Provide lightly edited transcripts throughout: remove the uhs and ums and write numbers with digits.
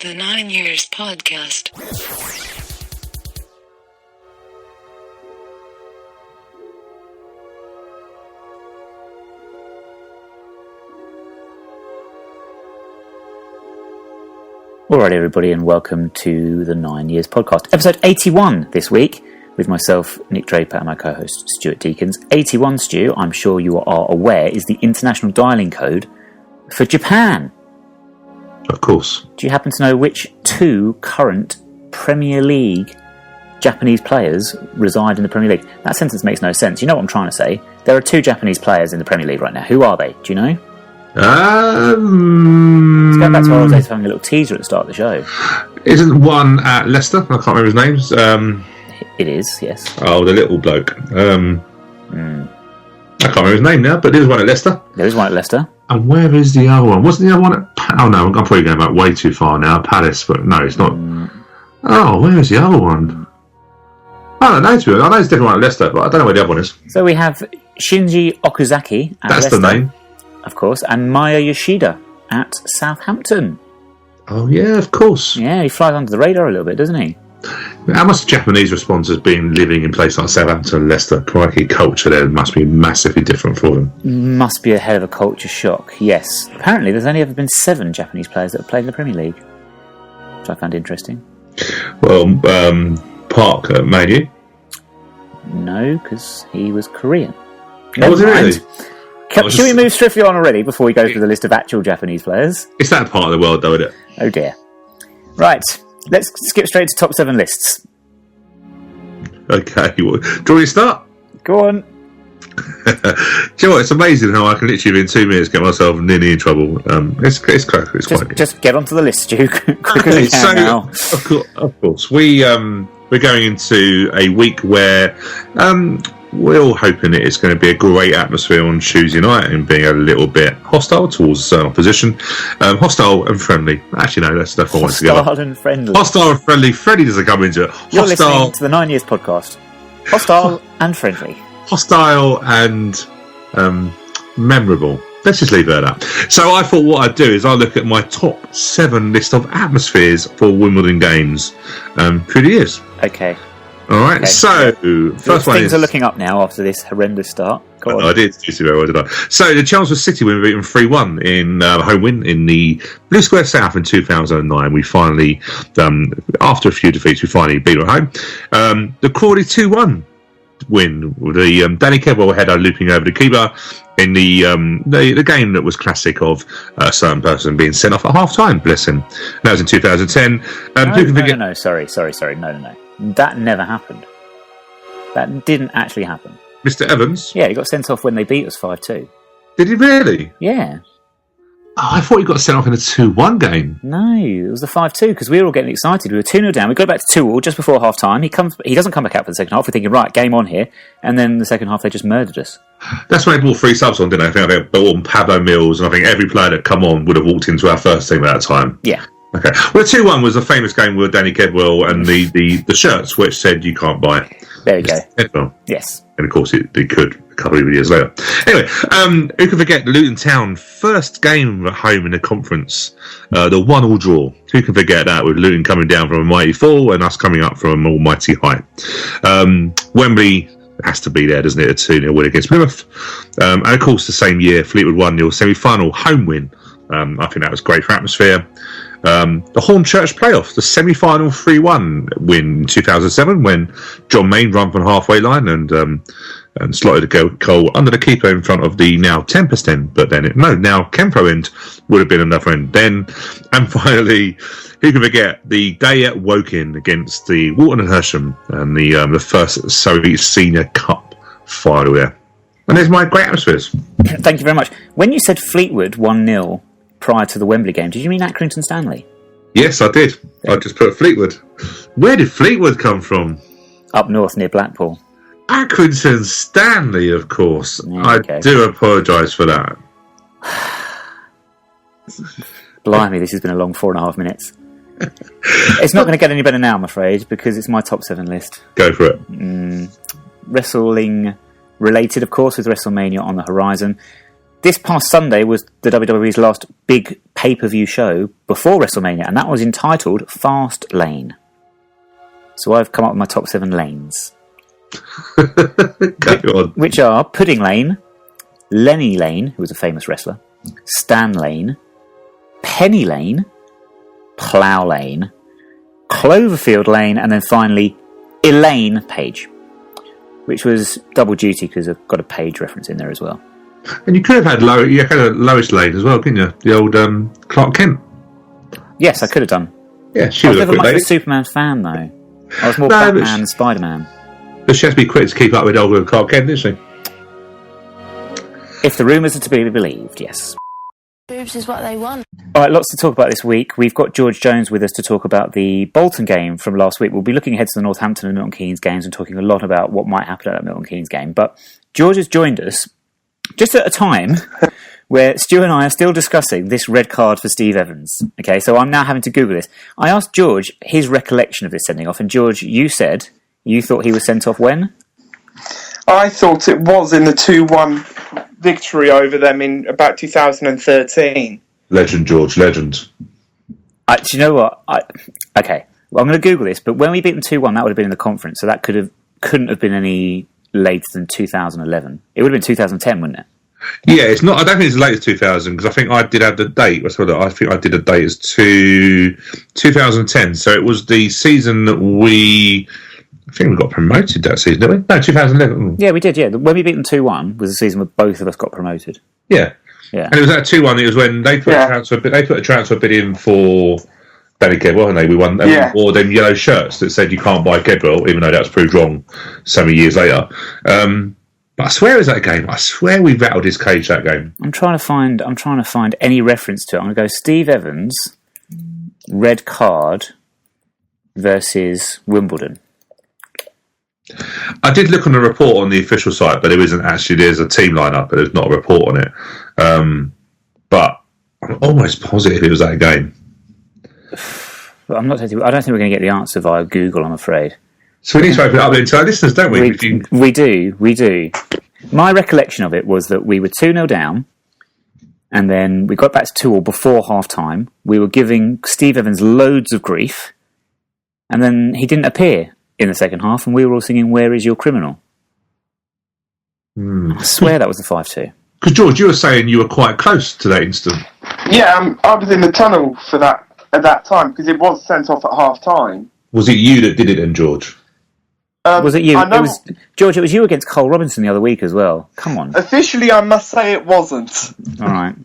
The 9 Years Podcast. Alright everybody, and welcome to the 9 Years Podcast. Episode 81 this week, with myself, Nick Draper, and my co-host, Stuart Deakins. 81, Stu, I'm sure you are aware, is the international dialing code for Japan. Of course. Do you happen to know which two current Premier League Japanese players reside in the Premier League? That sentence makes no sense. You know what I'm trying to say? There are two Japanese players in the Premier League right now. Who are they? Do you know? Let's go back to our old days of having a little teaser at the start of the show. Isn't one at Leicester? I can't remember his names. It is, yes. Oh, the little bloke. I can't remember his name now, but there's one at Leicester. There is one at Leicester. And where is the other one? Wasn't the other one at... Oh, no, I'm probably going back way too far now. Palace, but no, it's not. Oh, where is the other one? I don't know, to be honest. I know it's different one at Leicester, but I don't know where the other one is. So we have Shinji Okazaki at That's Leicester, the name. of course, and Maya Yoshida at Southampton. Oh, yeah, of course. Yeah, he flies under the radar a little bit, doesn't he? How much the Japanese response has been living in places like Southampton and Leicester? Crikey, culture there must be massively different for them. Must be a hell of a culture shock, yes. Apparently there's only ever been 7 Japanese players that have played in the Premier League, which I found interesting. Well, Park at Man U? No, because he was Korean. Was he really? Should we move swiftly on already before we go through the list of actual Japanese players? It's that part of the world, though, isn't it? Oh dear. Right, let's skip straight to top 7 lists. Okay, do you want me to start? Go on. Do you know what? It's amazing how I can literally, in 2 minutes, get myself nearly in trouble. It's quite good. Just get onto the list, Stu. Quicker than you can now. Of course, we're going into a week where we're all hoping it's going to be a great atmosphere on Tuesday night and being a little bit hostile towards a certain opposition. Hostile and friendly. Actually, no, that's not what I want to go. Hostile and friendly. Hostile and friendly. Friendly doesn't come into it. You're listening to the 9 Years Podcast. Hostile and friendly. Hostile and memorable. Let's just leave it at that. So I thought what I'd do is I'll look at my top 7 list of atmospheres for Wimbledon games through the years. Okay. All right, okay. So first one things are looking up now after this horrendous start. Go on. I did see very well, did I? So the Chelmsford City were beaten 3-1 in home win in the Blue Square South in 2009. We finally, after a few defeats, we finally beat them at home. The Crawley 2-1 win with the Danny Kedwell header looping over the keeper in the game that was classic of a certain person being sent off at half time. Bless him. That was in 2010. No, sorry. No. That never happened. That didn't actually happen. Mr. Evans? Yeah, he got sent off when they beat us 5-2. Did he really? Yeah. Oh, I thought he got sent off in a 2-1 game. No, it was the 5-2 because we were all getting excited. We were 2-0 down. We go back to 2-2 just before half time. He doesn't come back out for the second half. We're thinking, right, game on here. And then the second half, they just murdered us. That's when they brought 3 subs on, didn't they? I think they brought on Pablo Mills, and I think every player that come on would have walked into our first team at that time. Yeah. Okay. Well, 2-1 was a famous game with Danny Kedwell and the shirts which said you can't buy it. There you go. Kedwell. Yes. And of course they could a couple of years later. Anyway, who can forget Luton Town first game at home in the conference, the 1-1 draw. Who can forget that, with Luton coming down from a mighty fall and us coming up from an almighty high. Wembley has to be there, doesn't it? A 2-0 win against Plymouth. And of course the same year Fleetwood 1-0 semi-final home win. I think that was great for atmosphere. The Hornchurch playoff, the semi-final 3-1 win in 2007 when John Mayne ran from the halfway line and slotted a goal under the keeper in front of the now Tempest end, but then now Kempro end would have been another end then. And finally, who can forget the day at Woking against the Walton and Hersham and the first Surrey Senior Cup final there. And there's my great atmospheres. Thank you very much. When you said Fleetwood 1-0 prior to the Wembley game, did you mean Accrington Stanley? Yes, I did. I just put Fleetwood. Where did Fleetwood come from? Up north near Blackpool. Accrington Stanley, of course. Yeah, okay. I do apologise for that. Blimey, this has been a long 4.5 minutes. It's not going to get any better now, I'm afraid, because it's my top 7 list. Go for it. Wrestling related, of course, with WrestleMania on the horizon. this past Sunday was the WWE's last big pay-per-view show before WrestleMania, and that was entitled Fast Lane. So I've come up with my top 7 lanes. Which are Pudding Lane, Lenny Lane, who was a famous wrestler, Stan Lane, Penny Lane, Plough Lane, Cloverfield Lane, and then finally Elaine Page, which was double duty because I've got a Page reference in there as well. And you could have had Lois Lane as well, couldn't you? The old Clark Kent. Yes, I could have done. Yeah, she was never a much good of a lady. Superman fan though. I was more Batman and Spider-Man. But she has to be quick to keep up with old Clark Kent, didn't she? If the rumours are to be believed, yes. Boobs is what they want. All right, lots to talk about this week. We've got George Jones with us to talk about the Bolton game from last week. We'll be looking ahead to the Northampton and Milton Keynes games and talking a lot about what might happen at that Milton Keynes game. But George has joined us just at a time where Stu and I are still discussing this red card for Steve Evans. Okay, so I'm now having to Google this. I asked George his recollection of this sending off, and George, you said you thought he was sent off when? I thought it was in the 2-1 victory over them in about 2013. Legend, George, legend. Do you know what? Okay, well, I'm going to Google this, but when we beat them 2-1, that would have been in the conference, so that couldn't have been any later than 2011. It would have been 2010, wouldn't it? Yeah, it's not. I don't think it's as late as 2000 because I think I did have the date. I think I did a date as 2010. So it was the season that I think we got promoted that season, didn't we? No, 2011. Yeah, we did, yeah. When we beat them 2-1 was the season where both of us got promoted. Yeah. Yeah. And it was that 2-1. It was when they put a transfer bid in for Danny Kedwell, and we won. We wore them yellow shirts that said you can't buy Kedwell, even though that was proved wrong so many years later. But I swear it was that game. I swear we rattled his cage that game. I'm trying to find any reference to it. I'm going to go Steve Evans, red card versus Wimbledon. I did look on the report on the official site, but there's a team lineup, but there's not a report on it. But I'm almost positive it was that game. But I don't think we're going to get the answer via Google, I'm afraid. So we need to open it up then to our listeners, don't we? We do. My recollection of it was that we were 2-0 down, and then we got back to 2-2 before half-time. We were giving Steve Evans loads of grief, and then he didn't appear in the second half, and we were all singing "Where is your criminal?" I swear that was the 5-2. Because George, you were saying you were quite close to that instant. Yeah, I was in the tunnel for that at that time because it was sent off at half time. Was it you that did it then, George? Was it you? George, it was you against Cole Robinson the other week as well. Come on. Officially, I must say it wasn't. All right.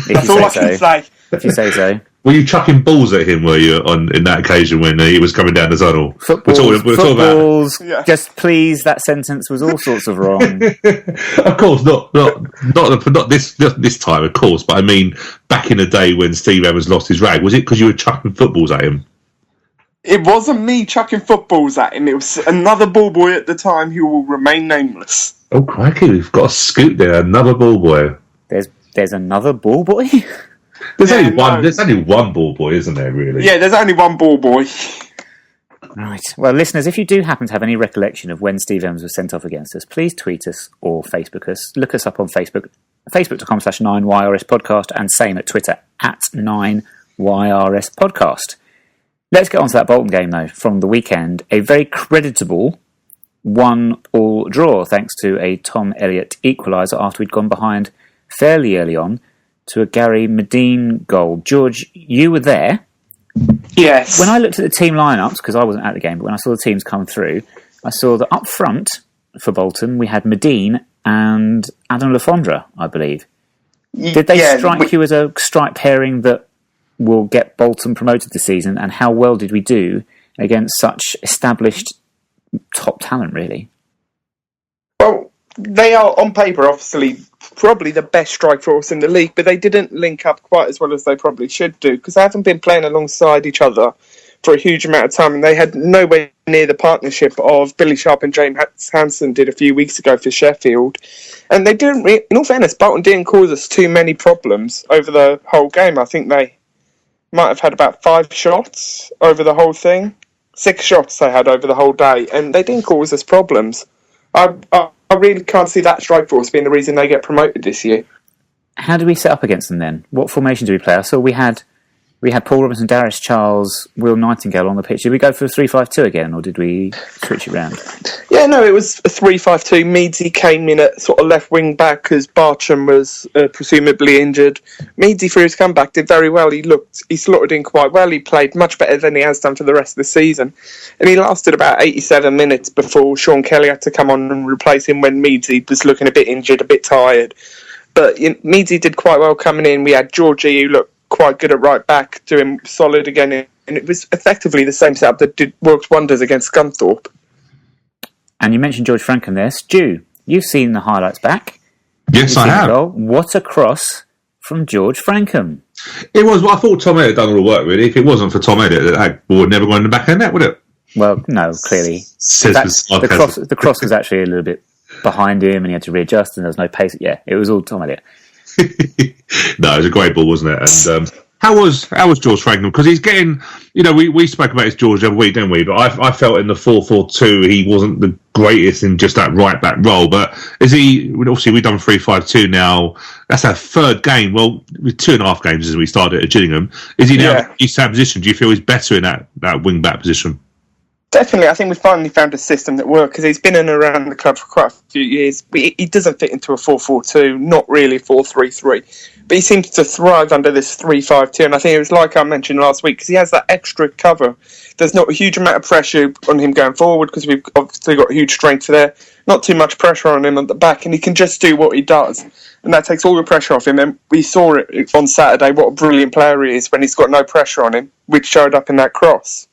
That's all I can say. If you say so. Were you chucking balls at him, were you, in that occasion when he was coming down the tunnel? Footballs. Yeah. Just please, that sentence was all sorts of wrong. Of course, not this time, of course, but I mean, back in the day when Steve Evans lost his rag, was it because you were chucking footballs at him? It wasn't me chucking footballs at him, it was another ball boy at the time who will remain nameless. Oh, crikey, we've got a scoop there, another ball boy. There's another ball boy? There's only one ball boy, isn't there, really? Yeah, there's only one ball boy. Right. Well, listeners, if you do happen to have any recollection of when Steve Evans was sent off against us, please tweet us or Facebook us. Look us up on Facebook, facebook.com/9YRS podcast, and same at Twitter @9YRS podcast. Let's get on to that Bolton game, though, from the weekend. A very creditable 1-1 draw, thanks to a Tom Elliott equaliser after we'd gone behind fairly early on to a Gary Medine goal. George, you were there. Yes. When I looked at the team lineups, because I wasn't at the game, but when I saw the teams come through, I saw that up front for Bolton we had Medine and Adam Lafondra, I believe. Did they strike you as a strike pairing that will get Bolton promoted this season, and how well did we do against such established top talent, really? Well, they are, on paper, obviously, probably the best strike force in the league, but they didn't link up quite as well as they probably should do, because they haven't been playing alongside each other for a huge amount of time, and they had nowhere near the partnership of Billy Sharp and James Hansen did a few weeks ago for Sheffield. And they didn't, in all fairness, Bolton didn't cause us too many problems over the whole game. I think they might have had about 5 shots over the whole thing. 6 shots they had over the whole day, and they didn't cause us problems. I really can't see that strike force being the reason they get promoted this year. How do we set up against them then? What formation do we play? I saw we had Paul Robinson, Darius Charles, Will Nightingale on the pitch. Did we go for a 3-5-2 again, or did we switch it round? Yeah, no, it was a 3-5-2. Meadsy came in at sort of left wing back because Bartram was presumably injured. Meadsy, for his comeback, did very well. He slotted in quite well. He played much better than he has done for the rest of the season. And he lasted about 87 minutes before Sean Kelly had to come on and replace him when Meadsy was looking a bit injured, a bit tired. But Meadsy did quite well coming in. We had Georgie, who looked quite good at right back, doing solid again, and it was effectively the same setup that worked wonders against Scunthorpe. And you mentioned George Frankham there. Stu, you've seen the highlights back. Yes, I have. What a cross from George Frankham. It was. Well, I thought Tom Elliott had done all the work, really. If it wasn't for Tom Elliott, that ball would never go in the back of the net, would it? Well, no, clearly. The cross was actually a little bit behind him, and he had to readjust, and there was no pace. Yeah, it was all Tom Elliott. No, it was a great ball, wasn't it? And how was George Frankham? Because he's getting, we spoke about his George the other week, didn't we? But I felt in the 4-4-2 he wasn't the greatest in just that right back role. But is he? Obviously, we've done 3-5-2 now. That's our third game. Well, with 2.5 games as we started at Gillingham. Is he now in that position? Do you feel he's better in that wing back position? Definitely, I think we finally found a system that works because he's been in and around the club for quite a few years. But he doesn't fit into a 4-4-2, not really 4-3-3. But he seems to thrive under this 3-5-2, and I think it was like I mentioned last week because he has that extra cover. There's not a huge amount of pressure on him going forward because we've obviously got huge strength there. Not too much pressure on him at the back, and he can just do what he does, and that takes all the pressure off him. And we saw it on Saturday what a brilliant player he is when he's got no pressure on him, which showed up in that cross.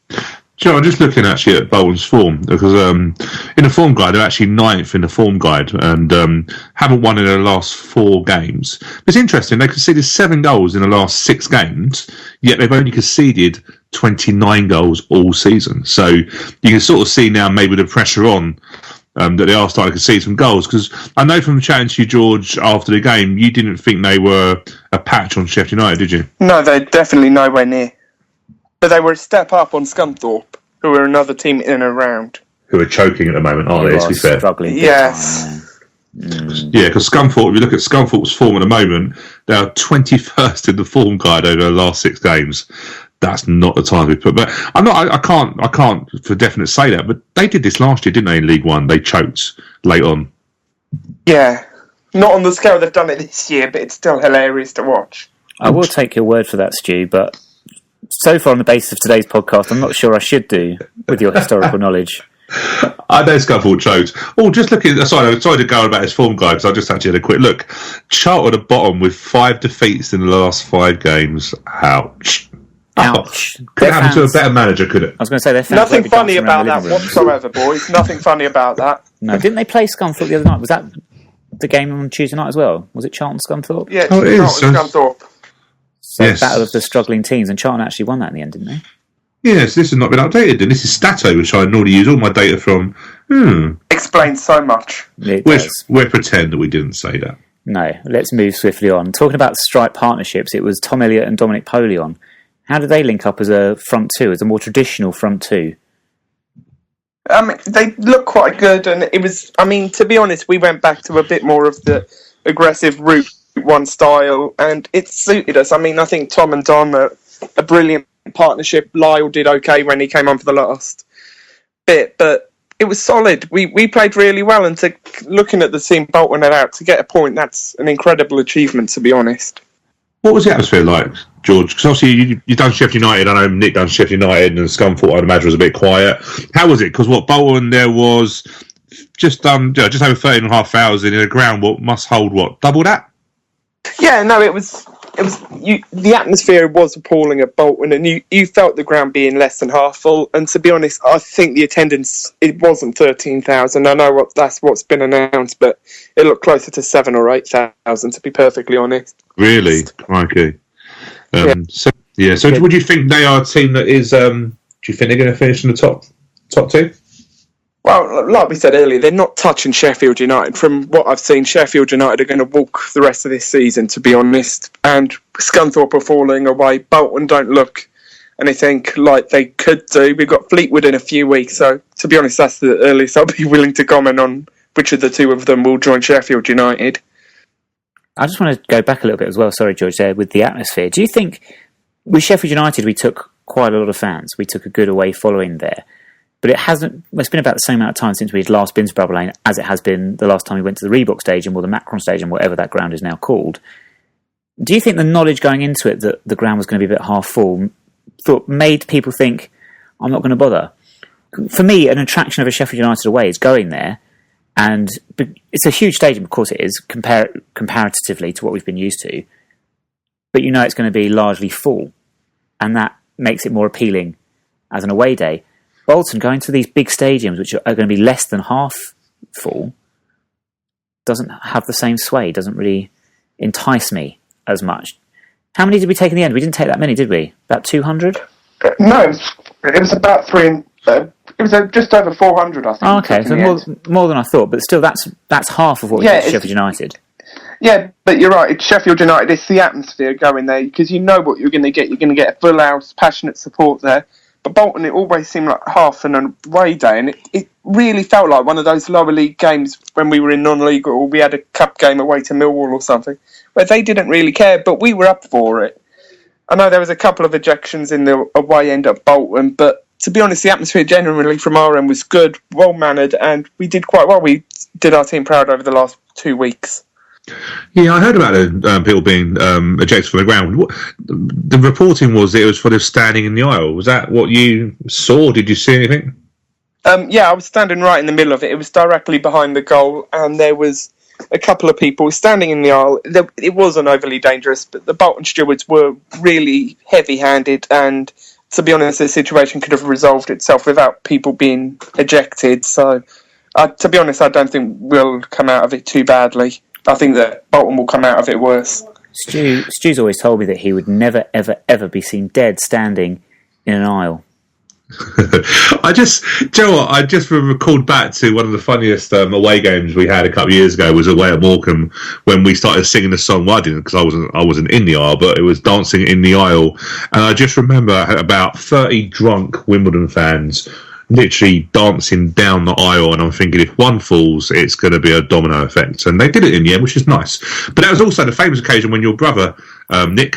Joe, I'm just looking actually at Bolton's form because in the form guide they're actually 9th in the form guide and haven't won in their last 4 games. It's interesting, they conceded 7 goals in the last 6 games, yet they've only conceded 29 goals all season. So you can sort of see now maybe the pressure on that they are starting to concede some goals, because I know from chatting to you, George, after the game, you didn't think they were a patch on Sheffield United, did you? No, they're definitely nowhere near. But they were a step up on Scunthorpe, who are another team in and around. Who are choking at the moment, aren't they, to be fair? Struggling. Yes. Yeah, because Scunthorpe, if you look at Scunthorpe's form at the moment, they are 21st in the form guide over the last 6 games. That's not the time we put. But I can't for definite say that. But they did this last year, didn't they, in League One? They choked late on. Yeah. Not on the scale they've done it this year, but it's still hilarious to watch. I will take your word for that, Stu, but so far on the basis of today's podcast, I'm not sure I should do with your historical knowledge. I know Scunthorpe choked. Oh, just looking. Sorry to go on about his form guide because I just actually had a quick look. Charlton at the bottom with 5 defeats in the last 5 games. Ouch. Could it happen to a better manager, could it? I was going to say, nothing funny about that whatsoever, boys. Nothing funny about that. No, didn't they play Scunthorpe the other night? Was that the game on Tuesday night as well? Was it Charlton Scunthorpe? Yeah, Charlton Scunthorpe. So yes. Battle of the struggling teams, and Charlton actually won that in the end, didn't they? Yes, this has not been updated, and this is Stato, which I normally use all my data from. Explains so much. We'll pretend that we didn't say that. No, let's move swiftly on. Talking about strike partnerships, it was Tom Elliott and Dominic Polion. How do they link up as a front two, as a more traditional front two? They look quite good, and it was, to be honest, we went back to a bit more of the aggressive route one style, and it suited us. I think Tom and Dom are a brilliant partnership. Lyle did okay when he came on for the last bit, but it was solid. We played really well, and looking at the team Bolton it out to get a point, that's an incredible achievement, to be honest. What was the atmosphere like, George? Because obviously you've done Sheffield United. I know Nick done Sheffield United, and Scunthorpe, I'd imagine, was a bit quiet. How was it? Because Bolton, there was just over 13,500 in a ground. What must hold double that? Yeah, no, it was. The atmosphere was appalling at Bolton, and you felt the ground being less than half full. And to be honest, I think the attendance, it wasn't 13,000. I know that's what's been announced, but it looked closer to 7,000 or 8,000, to be perfectly honest. Really? Okay. So would you think they are a team that is? Do you think they're going to finish in the top 2? Well, like we said earlier, they're not touching Sheffield United. From what I've seen, Sheffield United are going to walk the rest of this season, to be honest. And Scunthorpe are falling away. Bolton don't look anything like they could do. We've got Fleetwood in a few weeks, so to be honest, that's the earliest I'll be willing to comment on which of the two of them will join Sheffield United. I just want to go back a little bit as well, sorry George, there with the atmosphere. Do you think, with Sheffield United we took quite a lot of fans, we took a good away following there, but it's been about the same amount of time since we'd last been to Bramall Lane as it has been the last time we went to the Reebok Stadium or the Macron Stadium, whatever that ground is now called. Do you think the knowledge going into it that the ground was going to be a bit half full made people think, I'm not going to bother? For me, an attraction of a Sheffield United away is going there, and it's a huge stadium, of course it is, comparatively to what we've been used to, but you know it's going to be largely full, and that makes it more appealing as an away day. Bolton, going to these big stadiums, which are going to be less than half full, doesn't have the same sway, doesn't really entice me as much. How many did we take in the end? We didn't take that many, did we? About 200? No, it was about it was just over 400, I think. Oh, okay, so more than I thought, but still, that's half of what we did at Sheffield United. Yeah, but you're right. It's Sheffield United. It's the atmosphere going there, because you know what you're going to get. You're going to get a full house, passionate support there. But Bolton, it always seemed like half an away day, and it really felt like one of those lower league games when we were in non-league, or we had a cup game away to Millwall or something, where they didn't really care, but we were up for it. I know there was a couple of ejections in the away end at Bolton, but to be honest, the atmosphere generally from our end was good, well-mannered, and we did quite well. We did our team proud over the last 2 weeks. Yeah, I heard about people being ejected from the ground. The reporting was that it was for them standing in the aisle. Was that what you saw? Did you see anything? Yeah, I was standing right in the middle of it. It was directly behind the goal, and there was a couple of people standing in the aisle. It wasn't overly dangerous, but the Bolton stewards were really heavy-handed, and to be honest, the situation could have resolved itself without people being ejected. So, to be honest, I don't think we'll come out of it too badly. I think that Bolton will come out of it worse. Stu's always told me that he would never, ever, ever be seen dead standing in an aisle. I just recalled back to one of the funniest away games we had a couple of years ago. Was away at Morecambe when we started singing the song. Well, I didn't, because I wasn't in the aisle, but it was dancing in the aisle. And I just remember about 30 drunk Wimbledon fans literally dancing down the aisle, and I'm thinking, if one falls, it's going to be a domino effect. And they did it in the end, which is nice. But that was also the famous occasion when your brother, Nick,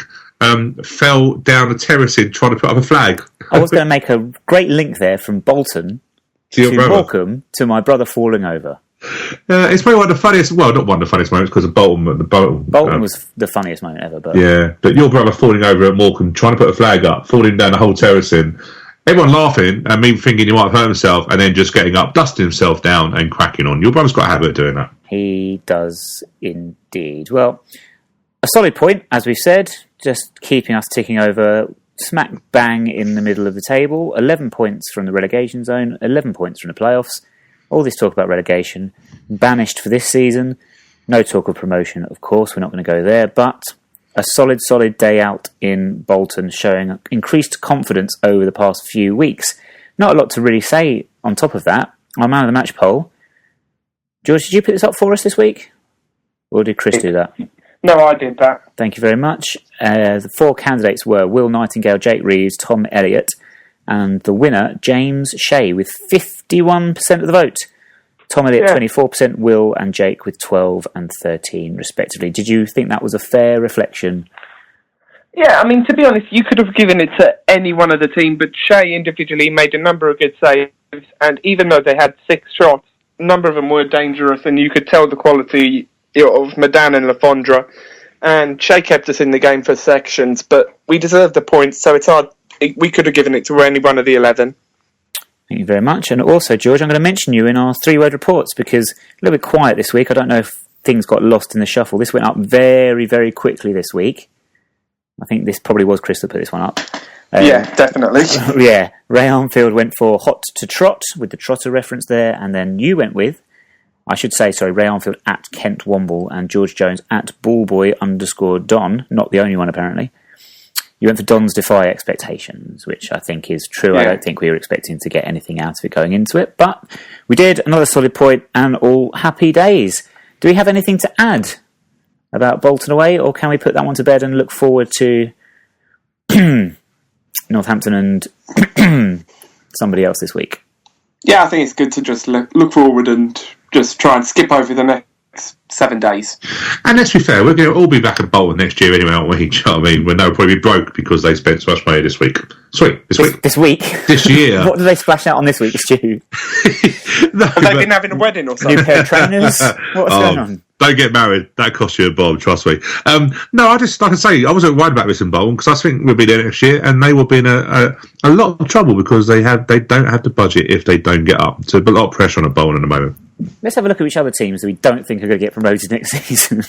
fell down a terracing trying to put up a flag. I was going to make a great link there from Bolton to Morecambe to my brother falling over. It's probably one of the funniest, well, not one of the funniest moments, because of Bolton. Bolton was the funniest moment ever. But yeah, but your brother falling over at Morecambe, trying to put a flag up, falling down the whole terracing, everyone laughing and me thinking he might have hurt himself, and then just getting up, dusting himself down and cracking on. Your brother's got a habit of doing that. He does indeed. Well, a solid point, as we've said, just keeping us ticking over smack bang in the middle of the table. 11 points from the relegation zone, 11 points from the playoffs. All this talk about relegation, banished for this season. No talk of promotion, of course, we're not going to go there, but a solid day out in Bolton, showing increased confidence over the past few weeks. Not a lot to really say on top of that. Our man of the match poll. George, did you put this up for us this week? Or did Chris do that? No, I did that. Thank you very much. The 4 candidates were Will Nightingale, Jake Reeves, Tom Elliott, and the winner, James Shea, with 51% of the vote. Tom Elliott, 24%, Will and Jake with 12 and 13, respectively. Did you think that was a fair reflection? Yeah, I mean, to be honest, you could have given it to any one of the team, but Shea individually made a number of good saves, and even though they had 6 shots, a number of them were dangerous, and you could tell the quality of Madan and Lafondra, and Shea kept us in the game for sections, but we deserved the points, so it's hard. We could have given it to any one of the 11. Thank you very much. And also, George, I'm going to mention you in our 3-word reports, because a little bit quiet this week. I don't know if things got lost in the shuffle. This went up very, very quickly this week. I think this probably was Chris that put this one up. Yeah, definitely. Yeah, Ray Armfield went for hot to trot, with the trotter reference there, and then you went with, Ray Armfield at Kent Womble, and George Jones at ballboy_Don, not the only one apparently. You went for Don's Defy Expectations, which I think is true. Yeah. I don't think we were expecting to get anything out of it going into it, but we did. Another solid point, and all happy days. Do we have anything to add about Bolton away, or can we put that one to bed and look forward to Northampton and somebody else this week? Yeah, I think it's good to just look forward and just try and skip over the 7 days. And let's be fair, we're going to all be back at Bolton next year anyway, aren't we? Do you know what I mean? When they'll probably be broke because they spent so much money this week. This week? This year. What do they splash out on this week, Stu? Have they been having a wedding or something? New pair of trainers? What's going on? Don't get married. That costs you a bomb, trust me. No, I just, like I say, I wasn't worried about this in Bolton because I think we'll be there next year and they will be in a lot of trouble because they don't have the budget if they don't get up. So a lot of pressure on a Bolton at the moment. Let's have a look at which other teams that we don't think are going to get promoted next season.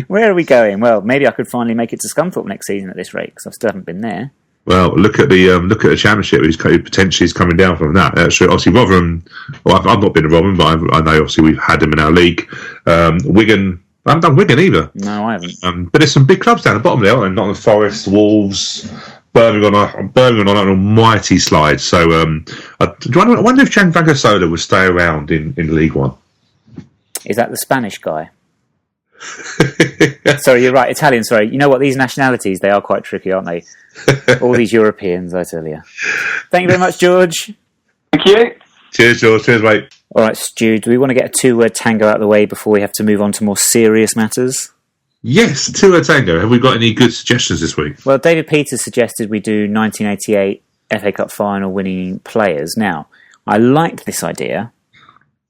Where are we going? Well, maybe I could finally make it to Scunthorpe next season at this rate because I still haven't been there. Well, look at the Championship. Who potentially is coming down from that. Obviously, Rotherham. Well, I've not been to Rotherham, but I know obviously we've had them in our league. Wigan. I haven't done Wigan either. No, I haven't. But there's some big clubs down the bottom there, aren't there? Nottingham Forest, Wolves, Birmingham on an almighty slide. So I wonder if Gianfranco Sola would stay around in League One. Is that the Spanish guy? Sorry, you're right. Italian, sorry. You know what? These nationalities, they are quite tricky, aren't they? All these Europeans, I tell you. Thank you very much, George. Thank you. Cheers, George. Cheers, mate. All right, Stu, do we want to get a two-word tango out of the way before we have to move on to more serious matters? Yes, two-word tango. Have we got any good suggestions this week? Well, David Peters suggested we do 1988 FA Cup final winning players. Now, I liked this idea,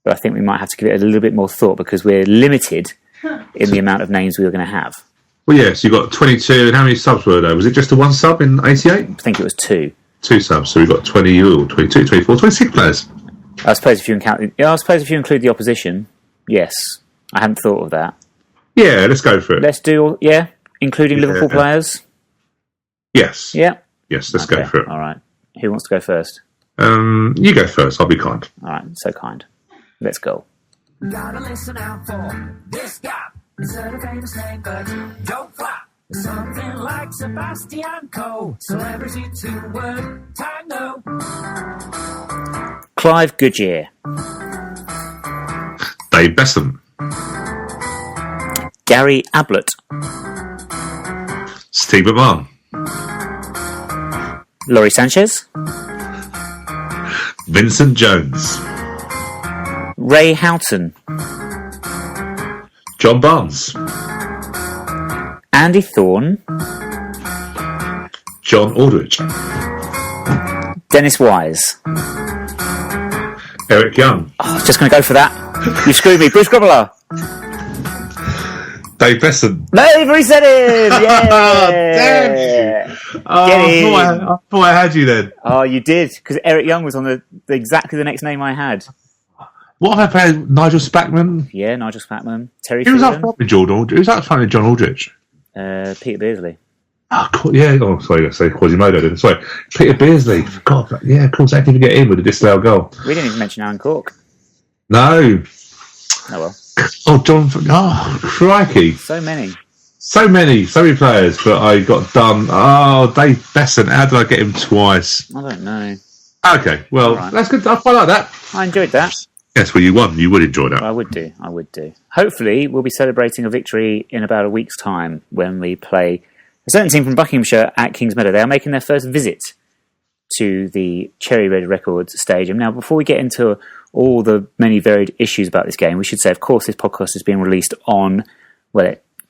but I think we might have to give it a little bit more thought because we're limited in the amount of names we were going to have. Well, yes, you got 22, and how many subs were there? Was it just the one sub in 88? I think it was 2. 2 subs, so we've got 22, 24, 26 players. I suppose if you include the opposition, yes. I hadn't thought of that. Yeah, let's go for it. Let's do, including Liverpool players? Yes. Yeah? Yes, let's go for it. All right. Who wants to go first? You go first, I'll be kind. All right, so kind. Let's go. Gotta listen out for this guy. It's a famous name, but don't flop. Something like Sebastian Coe. Celebrity 2-word tango. Clive Goodyear. Dave Besson. Gary Ablett. Steve McMahon. Laurie Sanchez. Vincent Jones. Ray Houghton. John Barnes. Andy Thorne. John Aldridge. Dennis Wise. Eric Young. Oh, I was just going to go for that. You screwed me. Bruce Grobbelaar. Dave Besson. No, you've already said him. Yeah. Damn you. I thought I had you then. Oh, you did, because Eric Young was on exactly the next name I had. What have I played? Nigel Spackman? Yeah, Nigel Spackman. Terry Who was Phelan. up front with Jordan Aldridge? Who was up front with John Aldridge? Peter Beardsley. Oh, yeah. Oh, sorry, I say Quasimodo then. Sorry. Peter Beardsley. God, yeah, of course, I didn't get in with the disallowed goal. We didn't even mention Alan Cork. No. Oh, well. Oh, John. Oh, crikey. So many players, but I got done. Oh, Dave Besson. How did I get him twice? I don't know. Okay, well, Right. That's good. I quite like that. I enjoyed that. Yes, well, you won. You would enjoy that. I would do. Hopefully, we'll be celebrating a victory in about a week's time when we play a certain team from Buckinghamshire at Kings Meadow. They are making their first visit to the Cherry Red Records Stadium. Now, before we get into all the many varied issues about this game, we should say, of course, this podcast is being released on,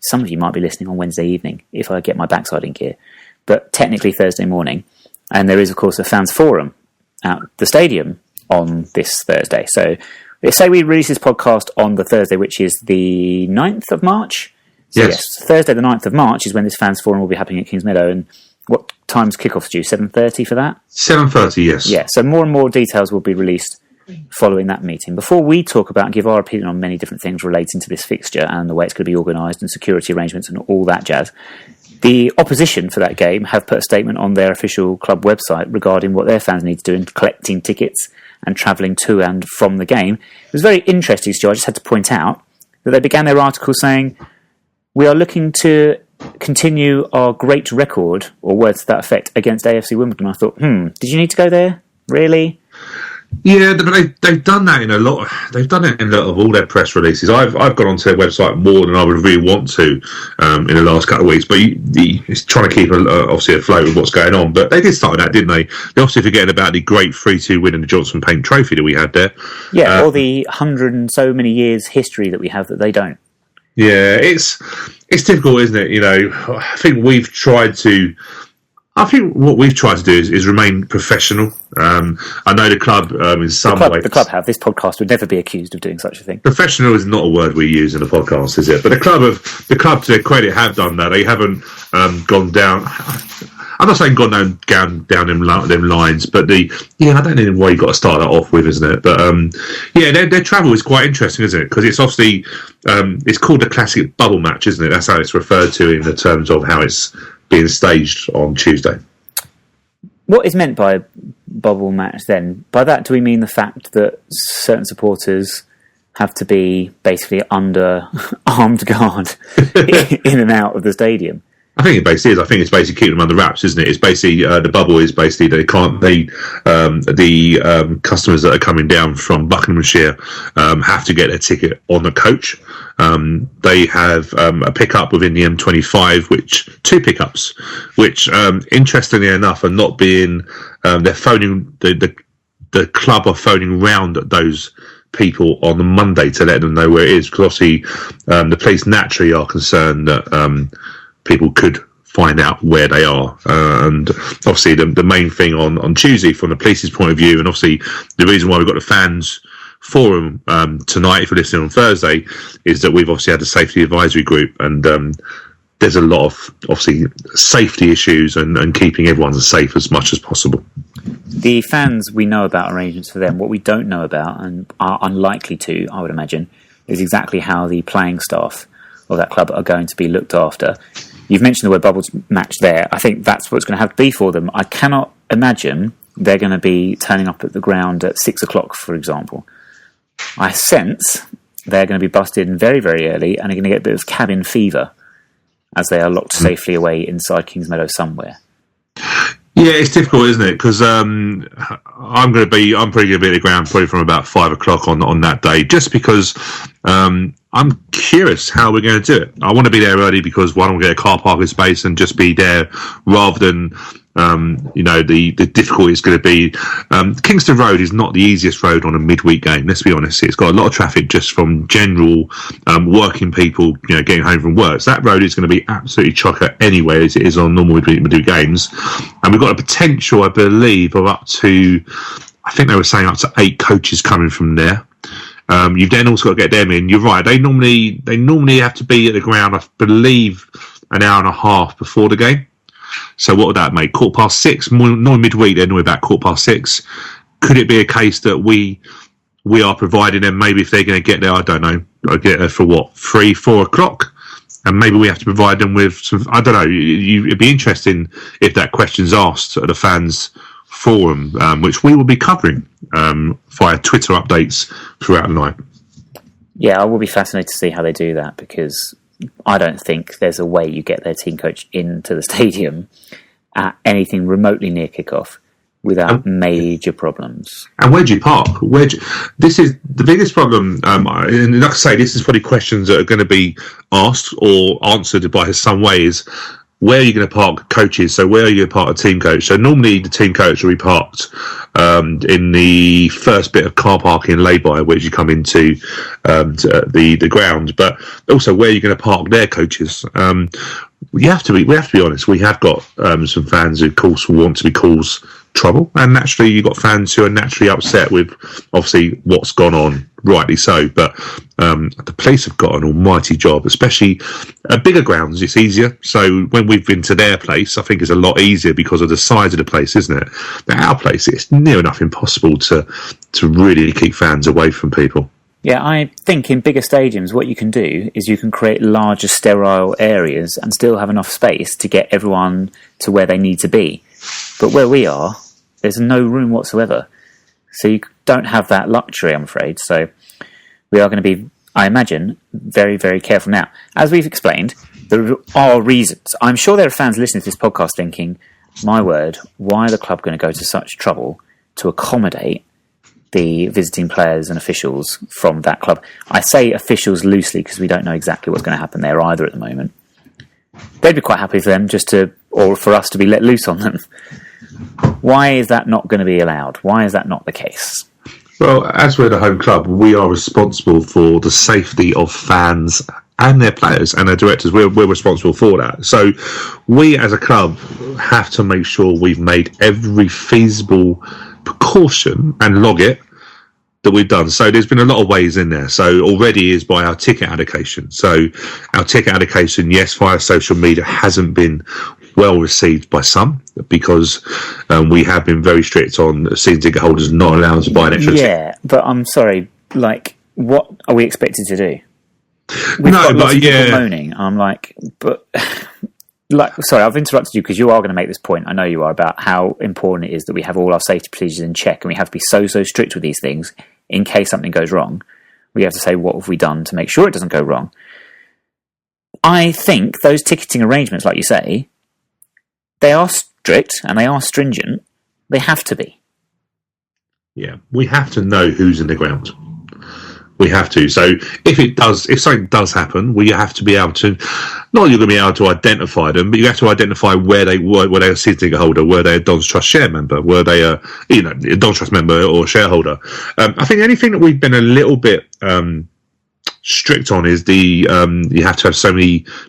some of you might be listening on Wednesday evening, if I get my backside in gear, but technically Thursday morning. And there is, of course, a fans forum at the stadium on this Thursday. So let's say we release this podcast on the Thursday, which is the 9th of March. So yes, Thursday the 9th of March is when this fans forum will be happening at Kings Meadow. And what time's kickoff due? 7:30 for that? 7:30, yes. Yeah, so more and more details will be released following that meeting. Before we talk about and give our opinion on many different things relating to this fixture and the way it's going to be organised and security arrangements and all that jazz, the opposition for that game have put a statement on their official club website regarding what their fans need to do in collecting tickets and travelling to and from the game. It was very interesting, Stu. I just had to point out that they began their article saying, "We are looking to continue our great record," or words to that effect, against AFC Wimbledon. I thought, did you need to go there? Really? Yeah, but they've done that in a lot. They've done it in a lot of all their press releases. I've gone onto their website more than I would really want to in the last couple of weeks. But it's trying to keep obviously afloat with what's going on. But they did start that, didn't they? They're obviously forgetting about the great 3-2 win in the Johnson Paint Trophy that we had there. Yeah, or the 100 and so many years history that we have that they don't. Yeah, it's difficult, isn't it? I think we've tried to. I think what we've tried to do is remain professional. I know the club in some ways. The club have. This podcast would never be accused of doing such a thing. Professional is not a word we use in a podcast, is it? But the club to their credit have done that. They haven't gone down. I'm not saying gone down them lines, but I don't know why you've got to start that off with, isn't it? But their travel is quite interesting, isn't it? Because it's obviously it's called the classic bubble match, isn't it? That's how it's referred to in the terms of how it's being staged on Tuesday. What is meant by bubble match then? By that, do we mean the fact that certain supporters have to be basically under armed guard in and out of the stadium? I think it basically is. I think it's basically keeping them under wraps, isn't it? It's basically the bubble is basically the customers that are coming down from Buckinghamshire have to get their ticket on the coach. They have a pickup within the M25, two pickups, which interestingly enough are not being. They're phoning the club are phoning round at those people on the Monday to let them know where it is, because obviously the police naturally are concerned that. People could find out where they are, and obviously the main thing on Tuesday from the police's point of view, and obviously the reason why we've got the fans forum tonight, if you're listening on Thursday, is that we've obviously had a safety advisory group, and there's a lot of obviously safety issues and keeping everyone as safe as much as possible. The fans, we know about arrangements for them. What we don't know about, and are unlikely to, I would imagine, is exactly how the playing staff of that club are going to be looked after. You've mentioned the word bubbles match there. I think that's what's going to have to be for them. I cannot imagine they're going to be turning up at the ground at 6 o'clock, for example. I sense they're going to be busted in very, very early and are going to get a bit of cabin fever as they are locked safely away inside Kingsmeadow somewhere. Yeah, it's difficult, isn't it? Because I'm probably going to be at the ground probably from about 5 o'clock on that day, just because I'm curious how we're going to do it. I want to be there early because one, we'll get a car parking space and just be there rather than the difficulty is going to be Kingston Road is not the easiest road on a midweek game. Let's be honest, it's got a lot of traffic just from general working people, getting home from work. So that road is going to be absolutely chocker anyway, as it is on normal midweek games. And we've got a potential, I believe, of up to, I think they were saying up to 8 coaches coming from there. You've then also got to get them in. You're right. They normally have to be at the ground, I believe, an hour and a half before the game. So what would that make? 6:15? Normally midweek, they're normally about 6:15. Could it be a case that we are providing them, maybe if they're going to get there, I don't know, get there for what, 3-4 o'clock? And maybe we have to provide them with some, I don't know, it'd be interesting if that question's asked at the fans forum, which we will be covering via Twitter updates throughout the night. Yeah, I will be fascinated to see how they do that, because I don't think there's a way you get their team coach into the stadium at anything remotely near kickoff without major problems. And where do you park? This is the biggest problem. And like I say, this is probably questions that are going to be asked or answered by some ways. Where are you going to park coaches? So where are you going to park a team coach? So normally the team coach will be parked in the first bit of car parking lay-by, which you come into the ground. But also, where are you going to park their coaches? We have to be honest. We have got some fans who, of course, want to cause trouble, and naturally, you've got fans who are naturally upset with obviously what's gone on. Rightly so, but the police have got an almighty job, especially at bigger grounds. It's easier. So when we've been to their place, I think it's a lot easier because of the size of the place, isn't it? At our place, it's near enough impossible to really keep fans away from people. Yeah, I think in bigger stadiums, what you can do is you can create larger sterile areas and still have enough space to get everyone to where they need to be. But where we are, there's no room whatsoever. So you don't have that luxury, I'm afraid. So we are going to be, I imagine, very, very careful. Now, as we've explained, there are reasons. I'm sure there are fans listening to this podcast thinking, my word, why are the club going to go to such trouble to accommodate the visiting players and officials from that club. I say officials loosely because we don't know exactly what's going to happen there either at the moment. They'd be quite happy for them or for us to be let loose on them. Why is that not going to be allowed? Why is that not the case? Well, as we're the home club, we are responsible for the safety of fans and their players and their directors. We're responsible for that. So we as a club have to make sure we've made every feasible precaution and log it that we've done. So there's been a lot of ways in there. So already is by our ticket allocation. So our ticket allocation, yes, via social media hasn't been well received by some because we have been very strict on season ticket holders not allowed to buy an extra ticket. Yeah, but I'm sorry, like, what are we expected to do? We've got lots of people moaning. I'm like, but... sorry, I've interrupted you because you are going to make this point. I know you are, about how important it is that we have all our safety procedures in check, and we have to be so strict with these things in case something goes wrong. We have to say, what have we done to make sure it doesn't go wrong? I think those ticketing arrangements, like you say, they are strict and they are stringent. They have to be. Yeah, we have to know who's in the ground. We have to. So if something does happen, we have to be able to, not you're going to be able to identify them, but you have to identify where they were a season ticket holder, were they a Don's Trust share member, were they a Don's Trust member or shareholder. I think anything that we've been a little bit strict on is you have to have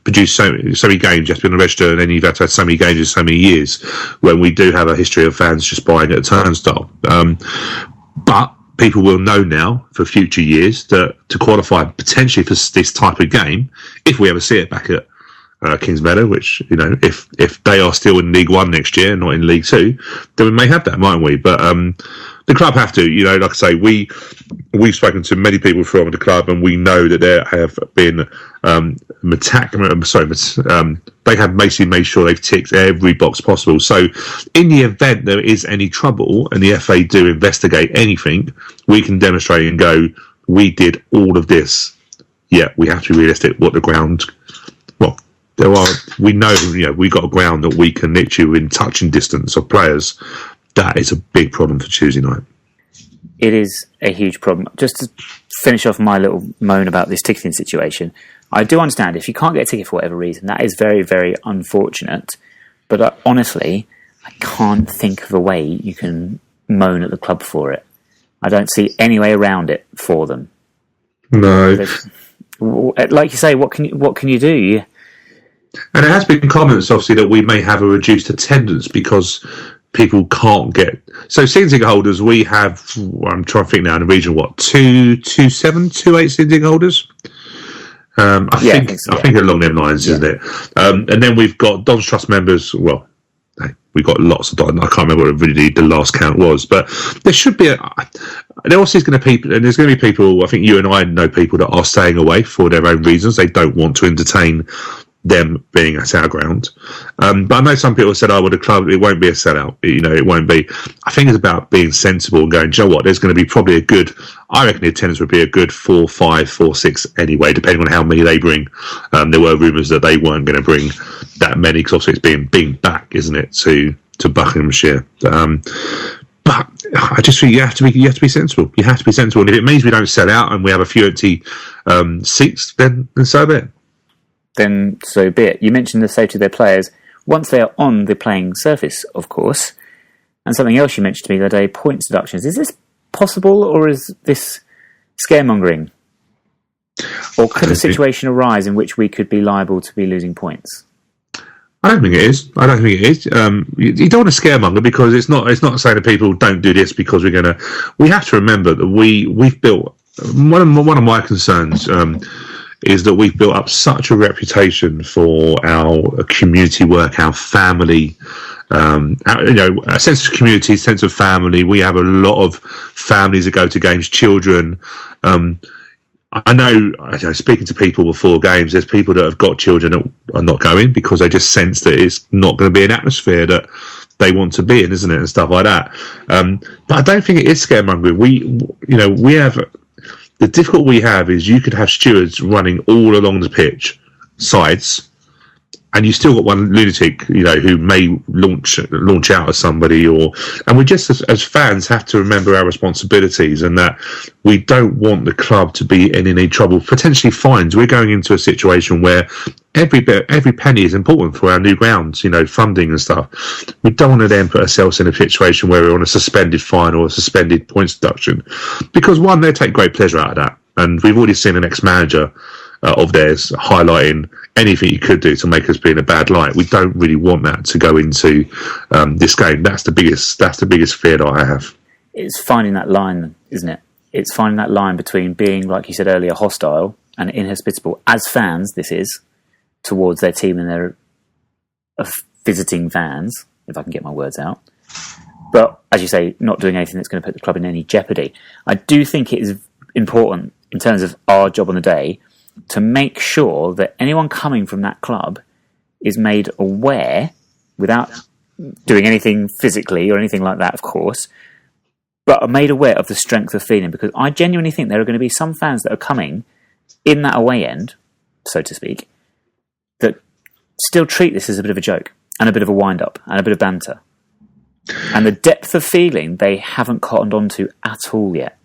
produce so many games, you have to be on the register, and then you've had to have so many games in so many years, when we do have a history of fans just buying at a turnstile. But people will know now for future years that to qualify potentially for this type of game, if we ever see it back at Kings Meadow, which, if they are still in League One next year, not in League Two, then we may have that, mightn't we? But the club have to, like I say, we've spoken to many people from the club, and we know that there have been they have basically made sure they've ticked every box possible. So in the event there is any trouble and the FA do investigate anything, we can demonstrate and go, we did all of this. Yeah, we have to be realistic. What the ground, we know, we got a ground that we can literally within touching distance of players. That is a big problem for Tuesday night. It is a huge problem. Just to finish off my little moan about this ticketing situation, I do understand if you can't get a ticket for whatever reason, that is very, very unfortunate. But honestly, I can't think of a way you can moan at the club for it. I don't see any way around it for them. No. Like you say, what can you do? And there has been comments, obviously, that we may have a reduced attendance because people can't get... So season ticket holders, we have, I'm trying to think now, in the region, 28 season ticket holders? I think along them lines, isn't it? And then we've got Don's Trust members. Well, we've got lots of Don. I can't remember what really the last count was, but there should be there also is going to be people, and there's going to be people. I think you and I know people that are staying away for their own reasons. They don't want to entertain them being at our ground. But I know some people said, "Oh, well, the club, it won't be a sellout. It won't be." I think it's about being sensible and going, "Do you know what? There's going to be probably a good. I reckon the attendance would be a good 4, 5, 4, 6 anyway, depending on how many they bring." There were rumours that they weren't going to bring that many because obviously it's being back, isn't it, to Buckinghamshire. But I just think you have to be sensible. You have to be sensible, and if it means we don't sell out and we have a few empty seats, then so be it. Then so be it. You mentioned the safety of their players once they are on the playing surface, of course. And something else you mentioned to me the other day, points deductions. Is this possible, or is this scaremongering? Or could a situation arise in which we could be liable to be losing points? I don't think it is. You don't want to scaremonger, because it's not saying to people don't do this because we're going to. We have to remember that we've built one of my concerns. Is that we've built up such a reputation for our community work, our family, a sense of community, sense of family. We have a lot of families that go to games, children. I know, speaking to people before games, there's people that have got children that are not going because they just sense that it's not going to be an atmosphere that they want to be in, isn't it, and stuff like that. But I don't think it is scaremongering. We have... The difficulty we have is you could have stewards running all along the pitch, sides, and you still got one lunatic, who may launch out at somebody, and we just as fans have to remember our responsibilities, and that we don't want the club to be in any trouble, potentially fines. We're going into a situation where every penny is important for our new grounds, funding and stuff. We don't want to then put ourselves in a situation where we're on a suspended fine or a suspended points deduction, because one, they take great pleasure out of that, and we've already seen an ex-manager of theirs highlighting anything you could do to make us be in a bad light. We don't really want that to go into this game. That's the biggest fear that I have. It's finding that line, isn't it? It's finding that line between being, like you said earlier, hostile and inhospitable as fans. This is towards their team and their visiting fans, if I can get my words out. But as you say, not doing anything that's going to put the club in any jeopardy. I do think it is important in terms of our job on the day to make sure that anyone coming from that club is made aware, without doing anything physically or anything like that, of course, but are made aware of the strength of feeling, because I genuinely think there are going to be some fans that are coming in that away end, so to speak, that still treat this as a bit of a joke and a bit of a wind-up and a bit of banter. And the depth of feeling they haven't cottoned onto at all yet.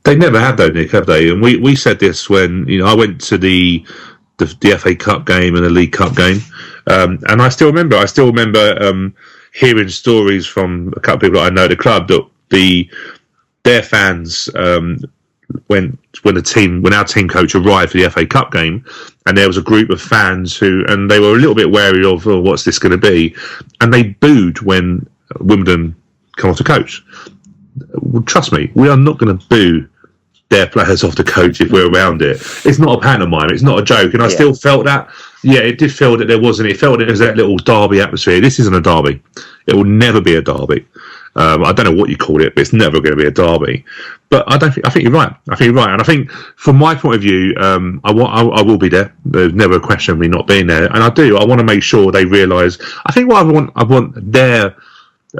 They never have, though, Nick, have they? And we said this when I went to the FA Cup game and the League Cup game, and I still remember hearing stories from a couple of people that I know at the club that their fans when our team coach arrived for the FA Cup game, and there was a group of fans and they were a little bit wary of what's this going to be, and they booed when Wimbledon come off the coach. Well, trust me, we are not going to boo their players off the coach if we're around it. It's not a pantomime, it's not a joke, and I still felt that. Yeah, it did feel that there wasn't. It felt it was that little derby atmosphere. This isn't a derby. It will never be a derby. I don't know what you call it, but it's never going to be a derby. But I think you're right. And I think from my point of view, I will be there. There's never a question of me not being there, and I want to make sure they realise. I think what I want their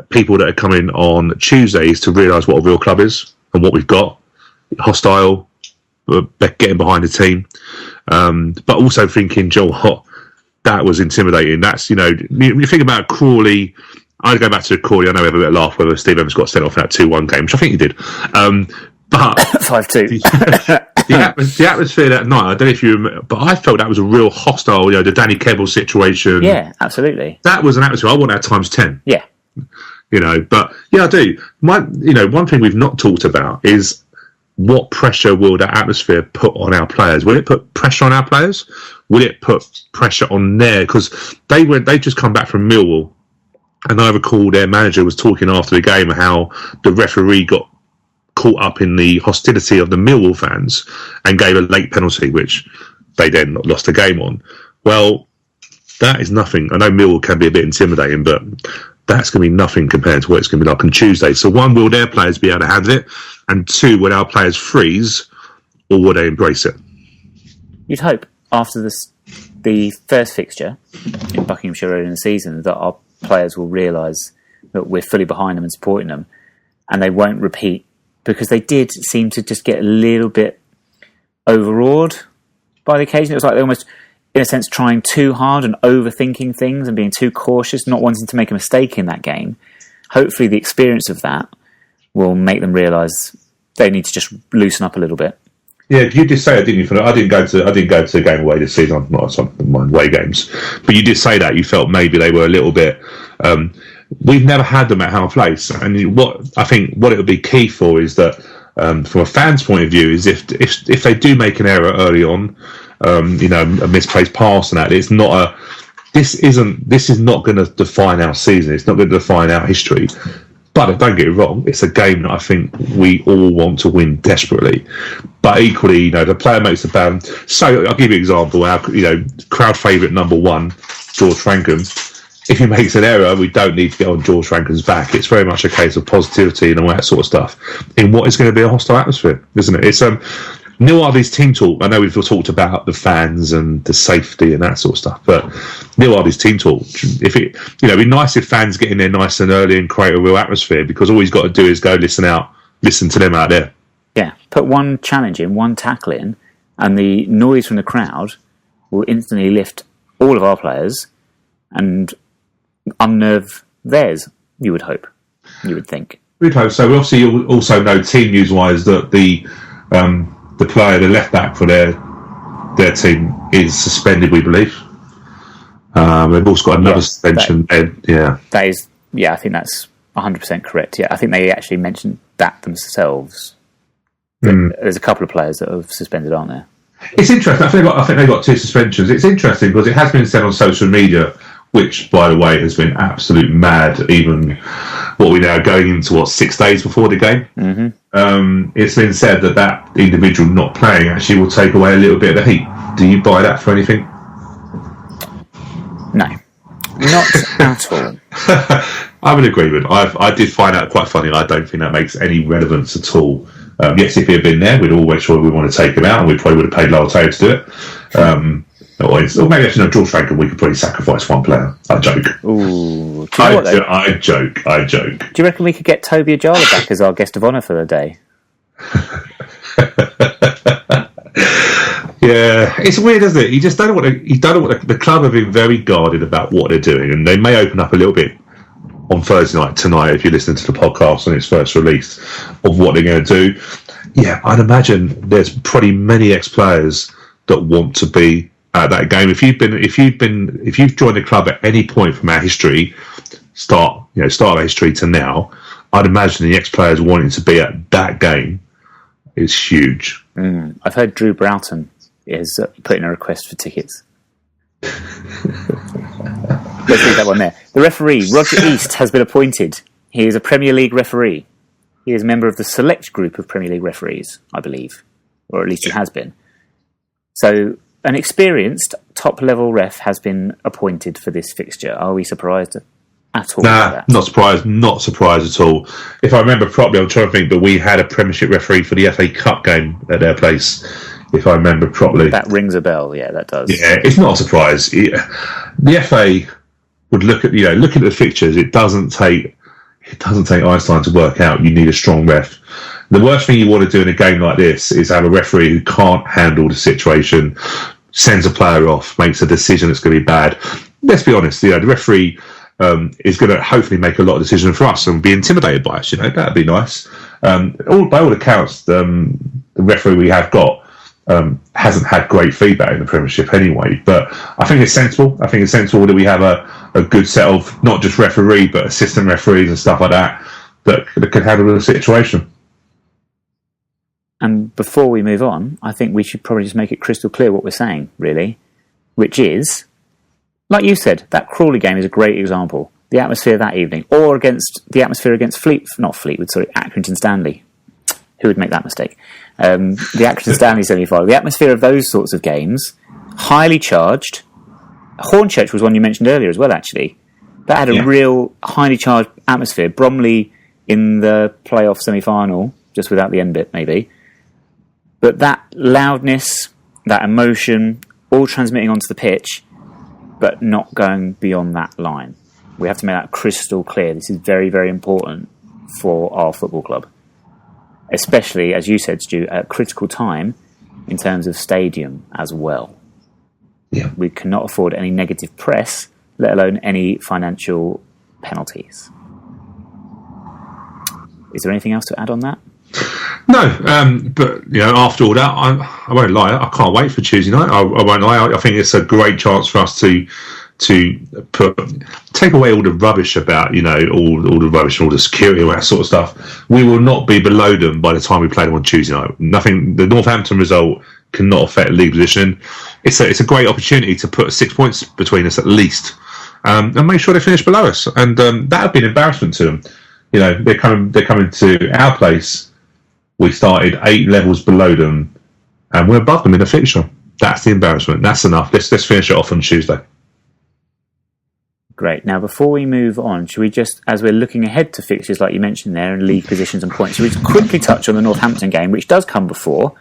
people that are coming on Tuesday is to realise what a real club is and what we've got. Hostile, getting behind the team, but also thinking, Joel, what, that was intimidating. That's, you think about Crawley. I'd go back to Crawley. I know we have a bit of laugh whether Steve Evans got sent off in that 2-1 game, which I think he did. But 5-2. the atmosphere that night, I don't know if you remember, but I felt that was a real hostile, the Danny Kebble situation. Yeah, absolutely. That was an atmosphere. I want that times 10. Yeah. But yeah, I do. One thing we've not talked about is what pressure will that atmosphere put on our players? Will it put pressure on our players? Will it put pressure on because they just come back from Millwall, and I recall their manager was talking after the game how the referee got caught up in the hostility of the Millwall fans and gave a late penalty, which they then lost the game on. Well, that is nothing. I know Millwall can be a bit intimidating, but that's going to be nothing compared to what it's going to be like on Tuesday. So one, will their players be able to handle it? And two, will our players freeze, or will they embrace it? You'd hope after the first fixture in Buckinghamshire early in the season that our players will realise that we're fully behind them and supporting them, and they won't repeat, because they did seem to just get a little bit overawed by the occasion. It was like they almost, in a sense, trying too hard and overthinking things and being too cautious, not wanting to make a mistake in that game. Hopefully the experience of that will make them realise they need to just loosen up a little bit. Yeah, you did say that, didn't you? I didn't go to the game away this season. I'm not some of my away games, but you did say that you felt maybe they were a little bit. We've never had them at Howe Place, and what it would be key for is that, from a fan's point of view, is if they do make an error early on, a misplaced pass and that, it's not this is not going to define our season. It's not going to define our history. But don't get it wrong, it's a game that I think we all want to win desperately. But equally, the player makes a bad. So I'll give you an example. Our crowd favourite number 1, George Frankham. If he makes an error, we don't need to get on George Frankham's back. It's very much a case of positivity and all that sort of stuff in what is going to be a hostile atmosphere, isn't it? It's Neil Ardley's team talk. I know we've talked about the fans and the safety and that sort of stuff, but Neil Ardley's team talk. If it'd be nice if fans get in there nice and early and create a real atmosphere, because all he's got to do is go listen to them out there. Yeah, put one challenge in, one tackle in, and the noise from the crowd will instantly lift all of our players and unnerve theirs, you would hope. You would think. We'd hope so. We obviously also know team news wise that the player, the left back for their team, is suspended, we believe. They've also got another suspension. That is, I think that's 100% correct. Yeah, I think they actually mentioned that themselves. There's a couple of players that are suspended, aren't there? It's interesting. I think they got 2 suspensions. It's interesting because it has been said on social media, which, by the way, has been absolute mad. Even what we're now going into 6 days before the game. Mm-hmm. It's been said that individual not playing actually will take away a little bit of the heat. Do you buy that for anything? No, not at all. I'm in agreement. I did find that quite funny. I don't think that makes any relevance at all. Yes, if he had been there, we'd all make sure we want to take him out, and we probably would have paid Lyle Taylor to do it. Or maybe actually, George Franklin, we could probably sacrifice one player. I joke. Ooh, I joke. Do you reckon we could get Toby Ajala back as our guest of honour for the day? Yeah, it's weird, isn't it? You just don't know what the club have been very guarded about what they're doing, and they may open up a little bit on Thursday night tonight if you listen to the podcast when it's first released of what they're going to do. Yeah, I'd imagine there's probably many ex-players that want to be at that game. If you've joined the club at any point from our history, start of our history to now, I'd imagine the ex-players wanting to be at that game is huge. I've heard Drew Broughton is putting a request for tickets. Let's leave that one there. The referee, Roger East, has been appointed. He is a Premier League referee. He is a member of the select group of Premier League referees, I believe. Or at least he has been. So, an experienced top-level ref has been appointed for this fixture. Are we surprised at all? Nah, not surprised at all. If I remember properly, I'm trying to think that we had a Premiership referee for the FA Cup game at their place, if I remember properly. That rings a bell, yeah, that does. Yeah, it's not a surprise. The FA would looking at the fixtures, it doesn't take Einstein to work out. You need a strong ref. The worst thing you want to do in a game like this is have a referee who can't handle the situation, sends a player off, makes a decision that's going to be bad. Let's be honest, the referee is going to hopefully make a lot of decisions for us and be intimidated by us. That'd be nice. By all accounts, the referee we have got hasn't had great feedback in the Premiership anyway. But I think it's sensible. I think it's sensible that we have a good set of not just referee but assistant referees and stuff like that can handle the situation. And before we move on, I think we should probably just make it crystal clear what we're saying, really, which is, like you said, that Crawley game is a great example. The atmosphere that evening, or against the atmosphere against Accrington Stanley. Who would make that mistake? The Accrington Stanley semi-final. The atmosphere of those sorts of games, highly charged. Hornchurch was one you mentioned earlier as well, actually. That had a real highly charged atmosphere. Bromley in the playoff semi-final, just without the end bit, maybe. But that loudness, that emotion, all transmitting onto the pitch, but not going beyond that line. We have to make that crystal clear. This is very, very important for our football club. Especially, as you said, Stu, at a critical time in terms of stadium as well. Yeah. We cannot afford any negative press, let alone any financial penalties. Is there anything else to add on that? No, but after all that, I won't lie. I can't wait for Tuesday night. I won't lie. I think it's a great chance for us to take away all the rubbish about all the rubbish and all the security and all that sort of stuff. We will not be below them by the time we play them on Tuesday night. Nothing. The Northampton result cannot affect league position. It's a great opportunity to put 6 points between us at least, and make sure they finish below us. And that would be an embarrassment to them. They're coming to our place. We started 8 levels below them, and we're above them in the fixture. That's the embarrassment. That's enough. Let's finish it off on Tuesday. Great. Now, before we move on, should we just, as we're looking ahead to fixtures like you mentioned there, and league positions and points, should we just quickly touch on the Northampton game, which does come before?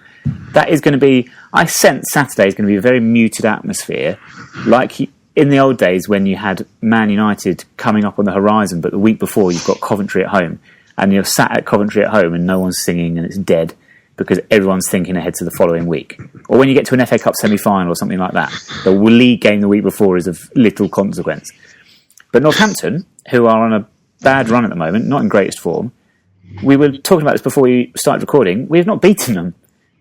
That is going to be, I sense Saturday is going to be a very muted atmosphere, like in the old days when you had Man United coming up on the horizon, but the week before you've got Coventry at home, and you're sat at Coventry at home and no one's singing and it's dead. because everyone's thinking ahead to the following week. Or when you get to an FA Cup semi-final or something like that, the league game the week before is of little consequence. But Northampton, who are on a bad run at the moment, not in greatest form, we were talking about this before we started recording, we have not beaten them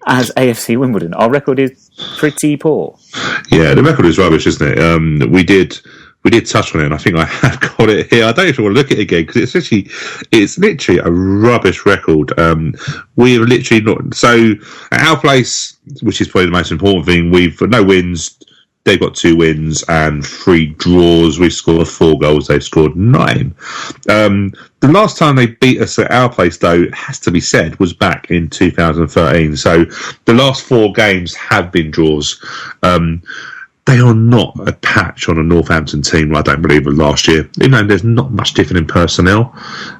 as AFC Wimbledon. Our record is pretty poor. Yeah, the record is rubbish, isn't it? We did touch on it, and I think I have got it here. I don't even want to look at it again because it's literally a rubbish record. We have literally not. So at our place, which is probably the most important thing, we've got no wins. They've got 2 wins and 3 draws. We've scored 4 goals. They've scored 9. The last time they beat us at our place, though, it has to be said, was back in 2013. So the last 4 games have been draws. They are not a patch on a Northampton team, I don't believe, of last year. Even though there's not much different in personnel.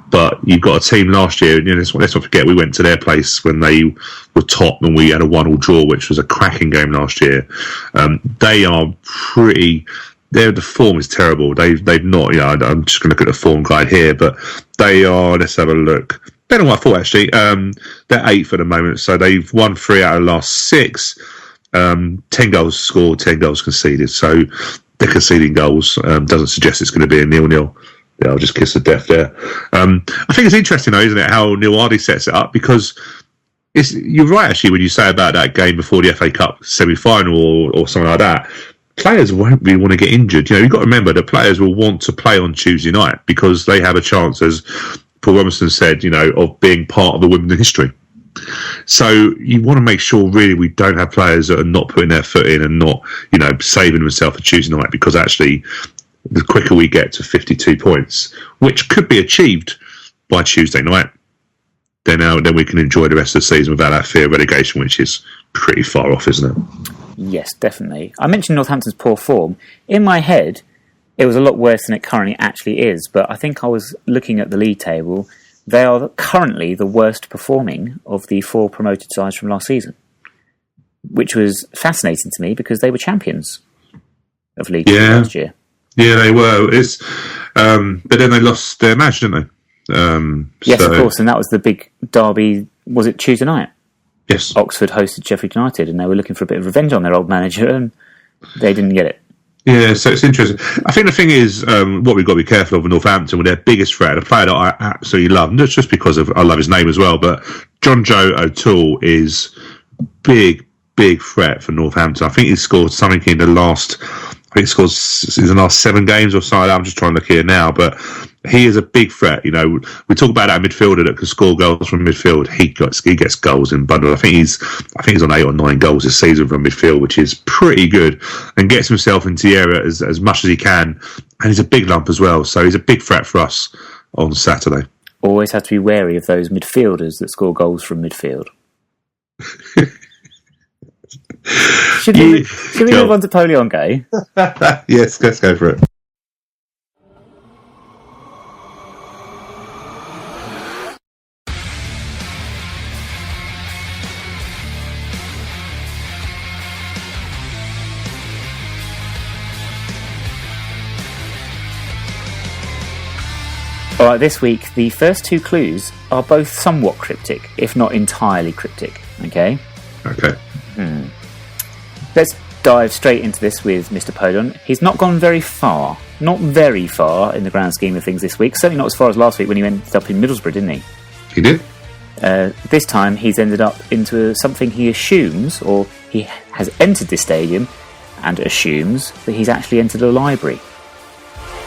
But you've got a team last year, and let's not forget, we went to their place when they were top and we had a 1-1 draw, which was a cracking game last year. They are the form is terrible. They've not, I'm just going to look at the form guide here, but they are, let's have a look. Better than what I thought, actually. They're 8th at the moment, so they've won 3 out of the last 6. 10 goals scored, 10 goals conceded. So they're conceding goals. Doesn't suggest it's going to be a 0-0. Yeah, I'll just kiss the death there. I think it's interesting, though, isn't it, how Neil Ardie sets it up? Because you're right, actually, when you say about that game before the FA Cup semi-final or something like that. Players won't really want to get injured. You've got to remember that players will want to play on Tuesday night because they have a chance, as Paul Robinson said, of being part of the Wimbledon history. So you want to make sure really we don't have players that are not putting their foot in and not, saving themselves for Tuesday night, because actually the quicker we get to 52 points, which could be achieved by Tuesday night, then we can enjoy the rest of the season without that fear of relegation, which is pretty far off, isn't it? Yes, definitely. I mentioned Northampton's poor form. In my head, it was a lot worse than it currently actually is, but I think I was looking at the league table. They are currently the worst performing of the 4 promoted sides from last season, which was fascinating to me because they were champions of League last year. Yeah, they were. But then they lost their match, didn't they? Yes, of course, and that was the big derby. Was it Tuesday night? Yes. Oxford hosted Sheffield United, and they were looking for a bit of revenge on their old manager, and they didn't get it. Yeah, so it's interesting. I think the thing is, what we've got to be careful of with Northampton, with their biggest threat, a player that I absolutely love, not just because I love his name as well, but John Joe O'Toole is big threat for Northampton. I think he scored something in the last, in the last 7 games or so. I'm just trying to look here now, but he is a big threat. We talk about that midfielder that can score goals from midfield. He gets goals in bundle. I think he's on 8 or 9 goals this season from midfield, which is pretty good, and gets himself into the area as much as he can. And he's a big lump as well, so he's a big threat for us on Saturday. Always have to be wary of those midfielders that score goals from midfield. Should we move on to Poliongay? Yes, let's go for it. All right, this week, the first 2 clues are both somewhat cryptic, if not entirely cryptic, okay? Okay. Let's dive straight into this with Mr. Podon. He's not gone very far. Not very far in the grand scheme of things this week. Certainly not as far as last week when he ended up in Middlesbrough, didn't he? He did. This time he's ended up into something he assumes, or he has entered this stadium and assumes that he's actually entered a library.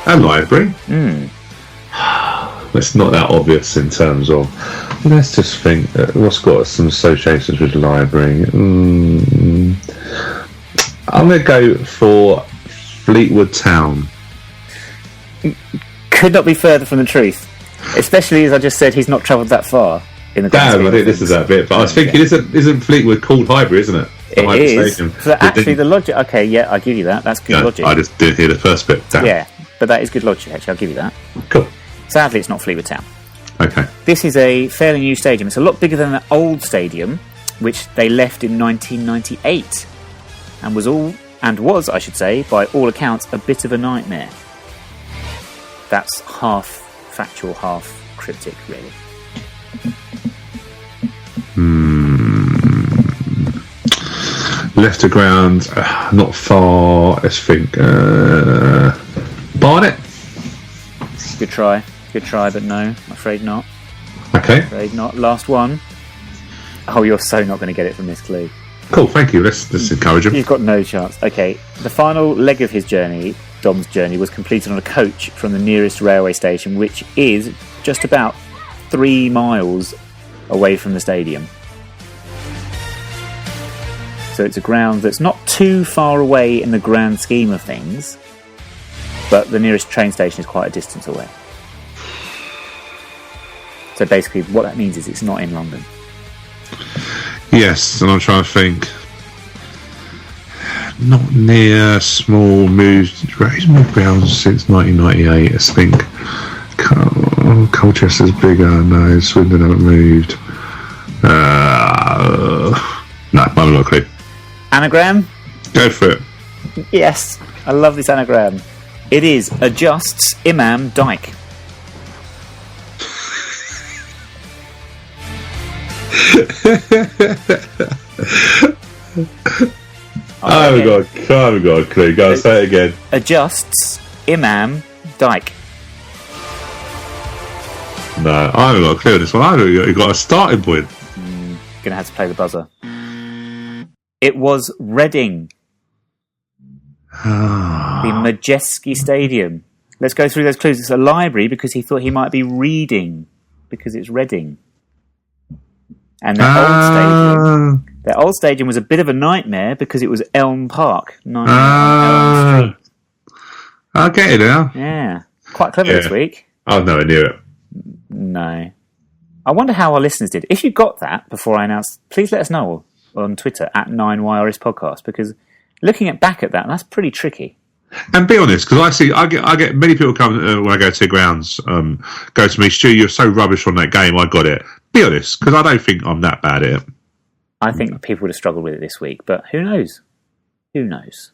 A library? It's not that obvious in terms of... Let's just think. What's got some associations with the library? I'm going to go for Fleetwood Town. Could not be further from the truth. Especially as I just said, he's not travelled that far in the. Damn, I think this is that bit. But I was thinking, isn't Fleetwood called Highbury, isn't it? It is. So actually, the logic. Okay, yeah, I'll give you that. That's good logic. I just didn't hear the first bit. Damn. Yeah, but that is good logic. Actually, I'll give you that. Cool. Sadly, it's not Fleetwood Town. Okay. This is a fairly new stadium. It's a lot bigger than the old stadium, which they left in 1998, and was, I should say, by all accounts, a bit of a nightmare. That's half factual, half cryptic, really. Left of ground, not far. Let's think. Barnet. Good try, but no, I'm afraid not. Okay. Afraid not. Last one. Oh, you're so not going to get it from this clue. Cool, thank you. Let's encourage him. You've got no chance. Okay, the final leg of his journey, Dom's journey, was completed on a coach from the nearest railway station, which is just about 3 miles away from the stadium. So it's a ground that's not too far away in the grand scheme of things, but the nearest train station is quite a distance away. So basically what that means is it's not in London. Yes, and I'm trying to think. Not near small moves. He's moved ground since 1998, I think. Colchester's bigger. No, Swindon haven't moved. No, I haven't got a clue. Anagram? Go for it. Yes, I love this anagram. It is adjusts Imam Dyke. I haven't got a clue. Go on, say it again. Adjusts Imam Dyke. No, I haven't got a clue on this one. I haven't got a starting point. Gonna have to play the buzzer. It was Reading. The Majeski Stadium. Let's go through those clues. It's a library because he thought he might be reading because it's Reading. And their old stadium was a bit of a nightmare because it was Elm Park, on Elm Street. I get it now. Yeah, quite clever this week. I've nowhere near it. No. I wonder how our listeners did. If you got that before I announced, please let us know on Twitter at 9YRS Podcast, because looking back at that, that's pretty tricky. And be honest, because I get many people come when I go to grounds, go to me, Stu, you're so rubbish on that game, I got it. Be honest, because I don't think I'm that bad at it. I think people would have struggled with it this week, but who knows? Who knows?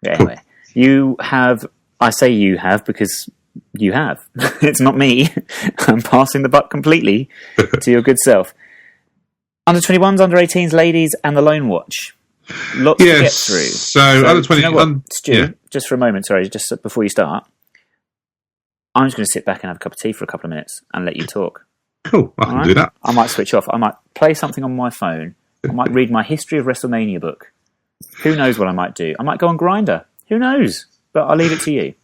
Anyway, you have, I say you have because you have. It's not me. I'm passing the buck completely to your good self. Under 21s, under 18s, ladies, and the Lone Watch. Lots to get through. So under 20. You know what, Stu, just for a moment, sorry, just before you start, I'm just going to sit back and have a cup of tea for a couple of minutes and let you talk. Cool, I can do that. I might switch off. I might play something on my phone. I might read my History of WrestleMania book. Who knows what I might do? I might go on Grindr. Who knows? But I'll leave it to you.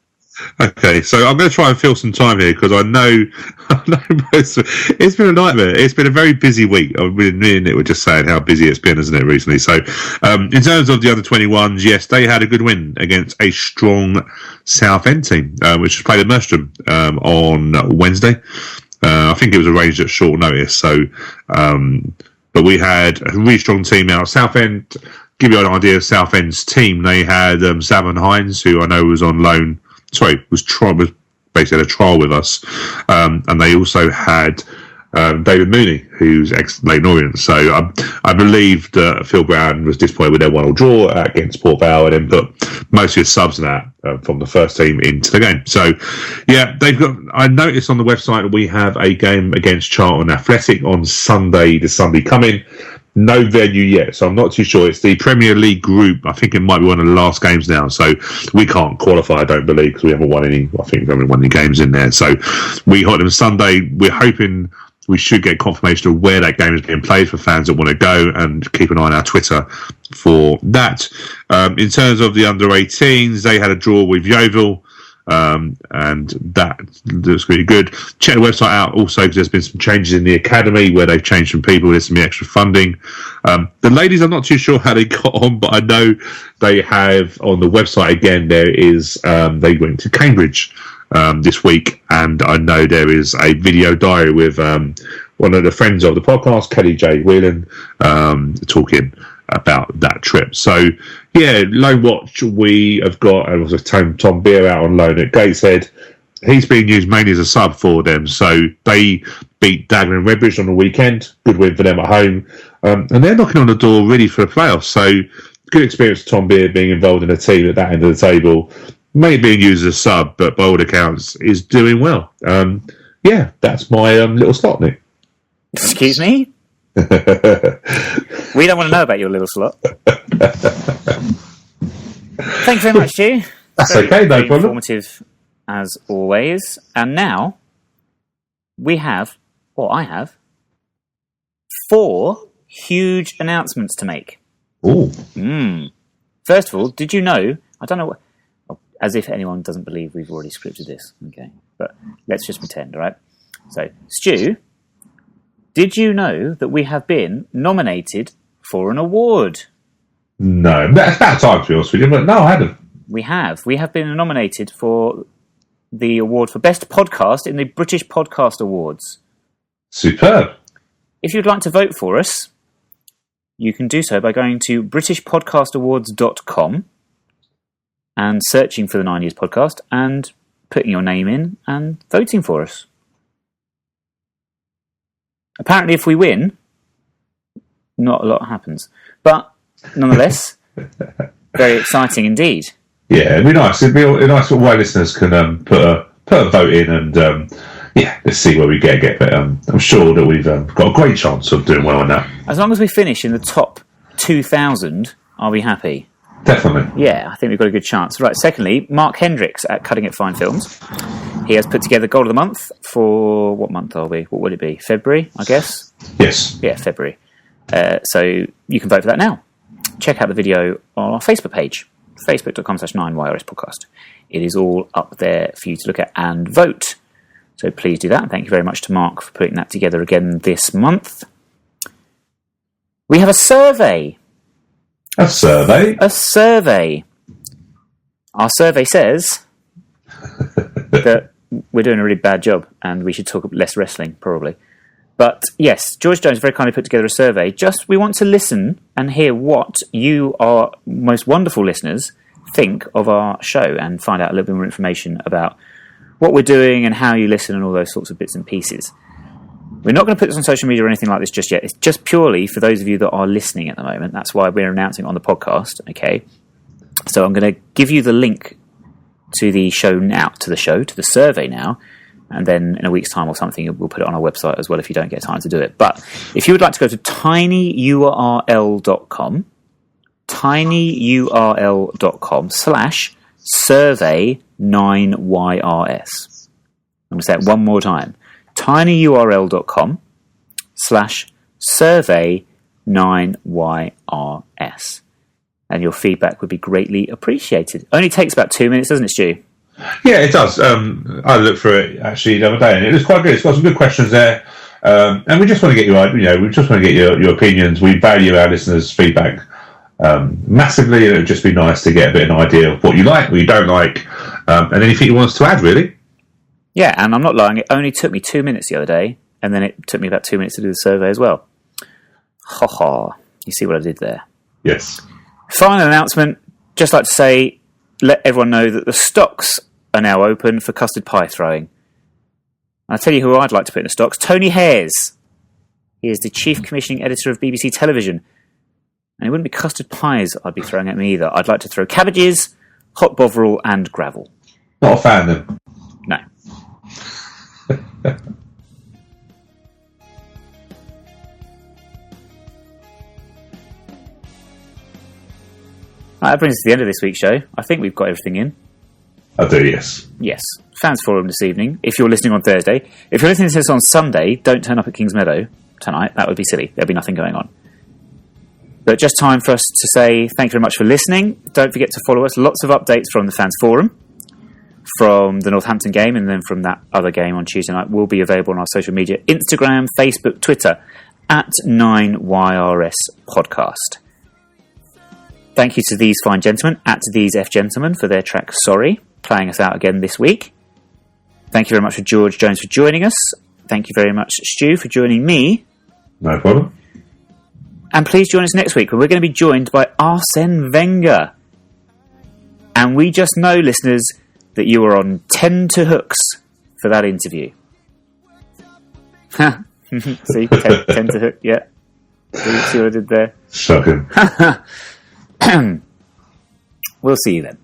Okay, so I'm going to try and fill some time here because I know it's been a nightmare. It's been a very busy week. Me and Nick were just saying how busy it's been, isn't it, recently? So, in terms of the under 21s, yes, they had a good win against a strong Southend team, which was played at Merstrom on Wednesday. I think it was arranged at short notice. So, but we had a really strong team out. Southend, give you an idea of Southend's team, they had Savon Hines, who I know was on loan. Sorry, was basically had a trial with us, and they also had David Mooney, who's ex-Leyton Orient. So I believe that Phil Brown was disappointed with their 1-1 draw against Port Vale, and then put most of his subs and that from the first team into the game. So yeah, they've got. I noticed on the website that we have a game against Charlton Athletic on Sunday. The Sunday coming. No venue yet, so I'm not too sure. It's the Premier League group. I think it might be one of the last games now, so we can't qualify, I don't believe, because we haven't won any. I think we haven't won any games in there. So we got them Sunday. We're hoping we should get confirmation of where that game is being played for fans that want to go, and keep an eye on our Twitter for that. In terms of the under 18s, they had a draw with Yeovil. And that looks really good. Check the website out also because there's been some changes in the academy where they've changed some people. There's some extra funding. The ladies, I'm not too sure how they got on, but I know they have on the website again. There is they went to Cambridge this week, and I know there is a video diary with one of the friends of the podcast, Kelly J. Whelan, talking about that trip. So yeah, Lone Watch, we have got Tom Beer out on loan at Gateshead. He's being used mainly as a sub for them. So they beat Dagenham and Redbridge on the weekend. Good win for them at home. And they're knocking on the door really for the playoffs. So good experience for Tom Beer being involved in a team at that end of the table. Maybe being used as a sub, but by all accounts is doing well. Yeah, that's my little slot, Nick. Excuse me? We don't want to know about your little slot. Thank you very much, Stu. That's okay, no problem. Informative as always. And now I have 4 huge announcements to make. Ooh. First of all, did you know? I don't know. As if anyone doesn't believe we've already scripted this. Okay, but let's just pretend, all right? So, Stu, did you know that we have been nominated for an award? No, that's about time to be honest with you, but no, I hadn't. We have. We have been nominated for the award for Best Podcast in the British Podcast Awards. Superb. If you'd like to vote for us, you can do so by going to britishpodcastawards.com and searching for the 9 Years Podcast and putting your name in and voting for us. Apparently, if we win, not a lot happens. But nonetheless, very exciting indeed. Yeah, it'd be nice. It'd be nice for why listeners can put a vote in and let's see where we get. But I'm sure that we've got a great chance of doing well on that. As long as we finish in the top 2,000, I'll be happy. Definitely. Yeah, I think we've got a good chance. Right, secondly, Mark Hendricks at Cutting It Fine Films. He has put together Goal of the Month for... What month are we? What would it be? February, I guess? Yes. Yeah, February. So you can vote for that now. Check out the video on our Facebook page, facebook.com/9YRS podcast. It is all up there for you to look at and vote. So please do that. And thank you very much to Mark for putting that together again this month. We have a survey. A survey? A survey. Our survey says that we're doing a really bad job and we should talk less wrestling, probably. But yes, George Jones very kindly put together a survey. We want to listen and hear what you, our most wonderful listeners, think of our show and find out a little bit more information about what we're doing and how you listen and all those sorts of bits and pieces. We're not going to put this on social media or anything like this just yet. It's just purely for those of you that are listening at the moment. That's why we're announcing it on the podcast, okay? So I'm going to give you the link to the show now, to the survey now, and then in a week's time or something, we'll put it on our website as well if you don't get time to do it. But if you would like to go to tinyurl.com, tinyurl.com/survey9YRS. I'm going to say it one more time. tinyurl.com/survey9YRS. And your feedback would be greatly appreciated. Only takes about 2 minutes, doesn't it, Stu? Yeah, it does. I looked through it actually the other day, and it was quite good. It's got some good questions there, and we just want to get your opinions. We value our listeners' feedback massively, and it would just be nice to get a bit of an idea of what you like, what you don't like, and anything you want us to add, really. Yeah, and I'm not lying. It only took me 2 minutes the other day, and then it took me about 2 minutes to do the survey as well. Ha ha! You see what I did there? Yes. Final announcement. Just like to say, let everyone know that the stocks are now open for custard pie throwing. I'll tell you who I'd like to put in the stocks. Tony Hayes. He is the Chief Commissioning Editor of BBC Television. And it wouldn't be custard pies I'd be throwing at me either. I'd like to throw cabbages, hot bovril and gravel. Not a fan then. No. That brings us to the end of this week's show. I think we've got everything in. I do, yes. Yes. Fans Forum this evening, if you're listening on Thursday. If you're listening to this on Sunday, don't turn up at Kings Meadow tonight. That would be silly. There'll be nothing going on. But just time for us to say thank you very much for listening. Don't forget to follow us. Lots of updates from the Fans Forum, from the Northampton game, and then from that other game on Tuesday night will be available on our social media, Instagram, Facebook, Twitter, at 9YRS Podcast. Thank you to these fine gentlemen, at these F gentlemen, for their track Sorry, playing us out again this week. Thank you very much for George Jones for joining us. Thank you very much, Stu, for joining me. No problem. And please join us next week when we're going to be joined by Arsene Wenger. And we just know, listeners, that you are on 10 to hooks for that interview. See, 10 to hook, yeah. See what I did there? Shocking. We'll see you then.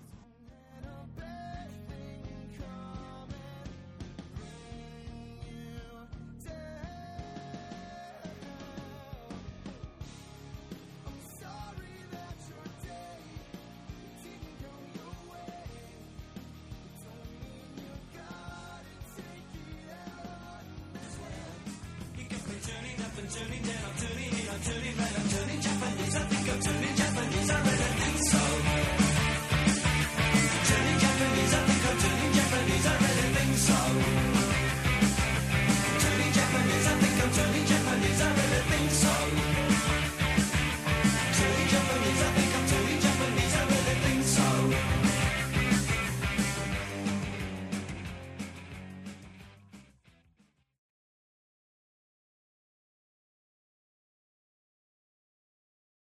turning, then I'm turning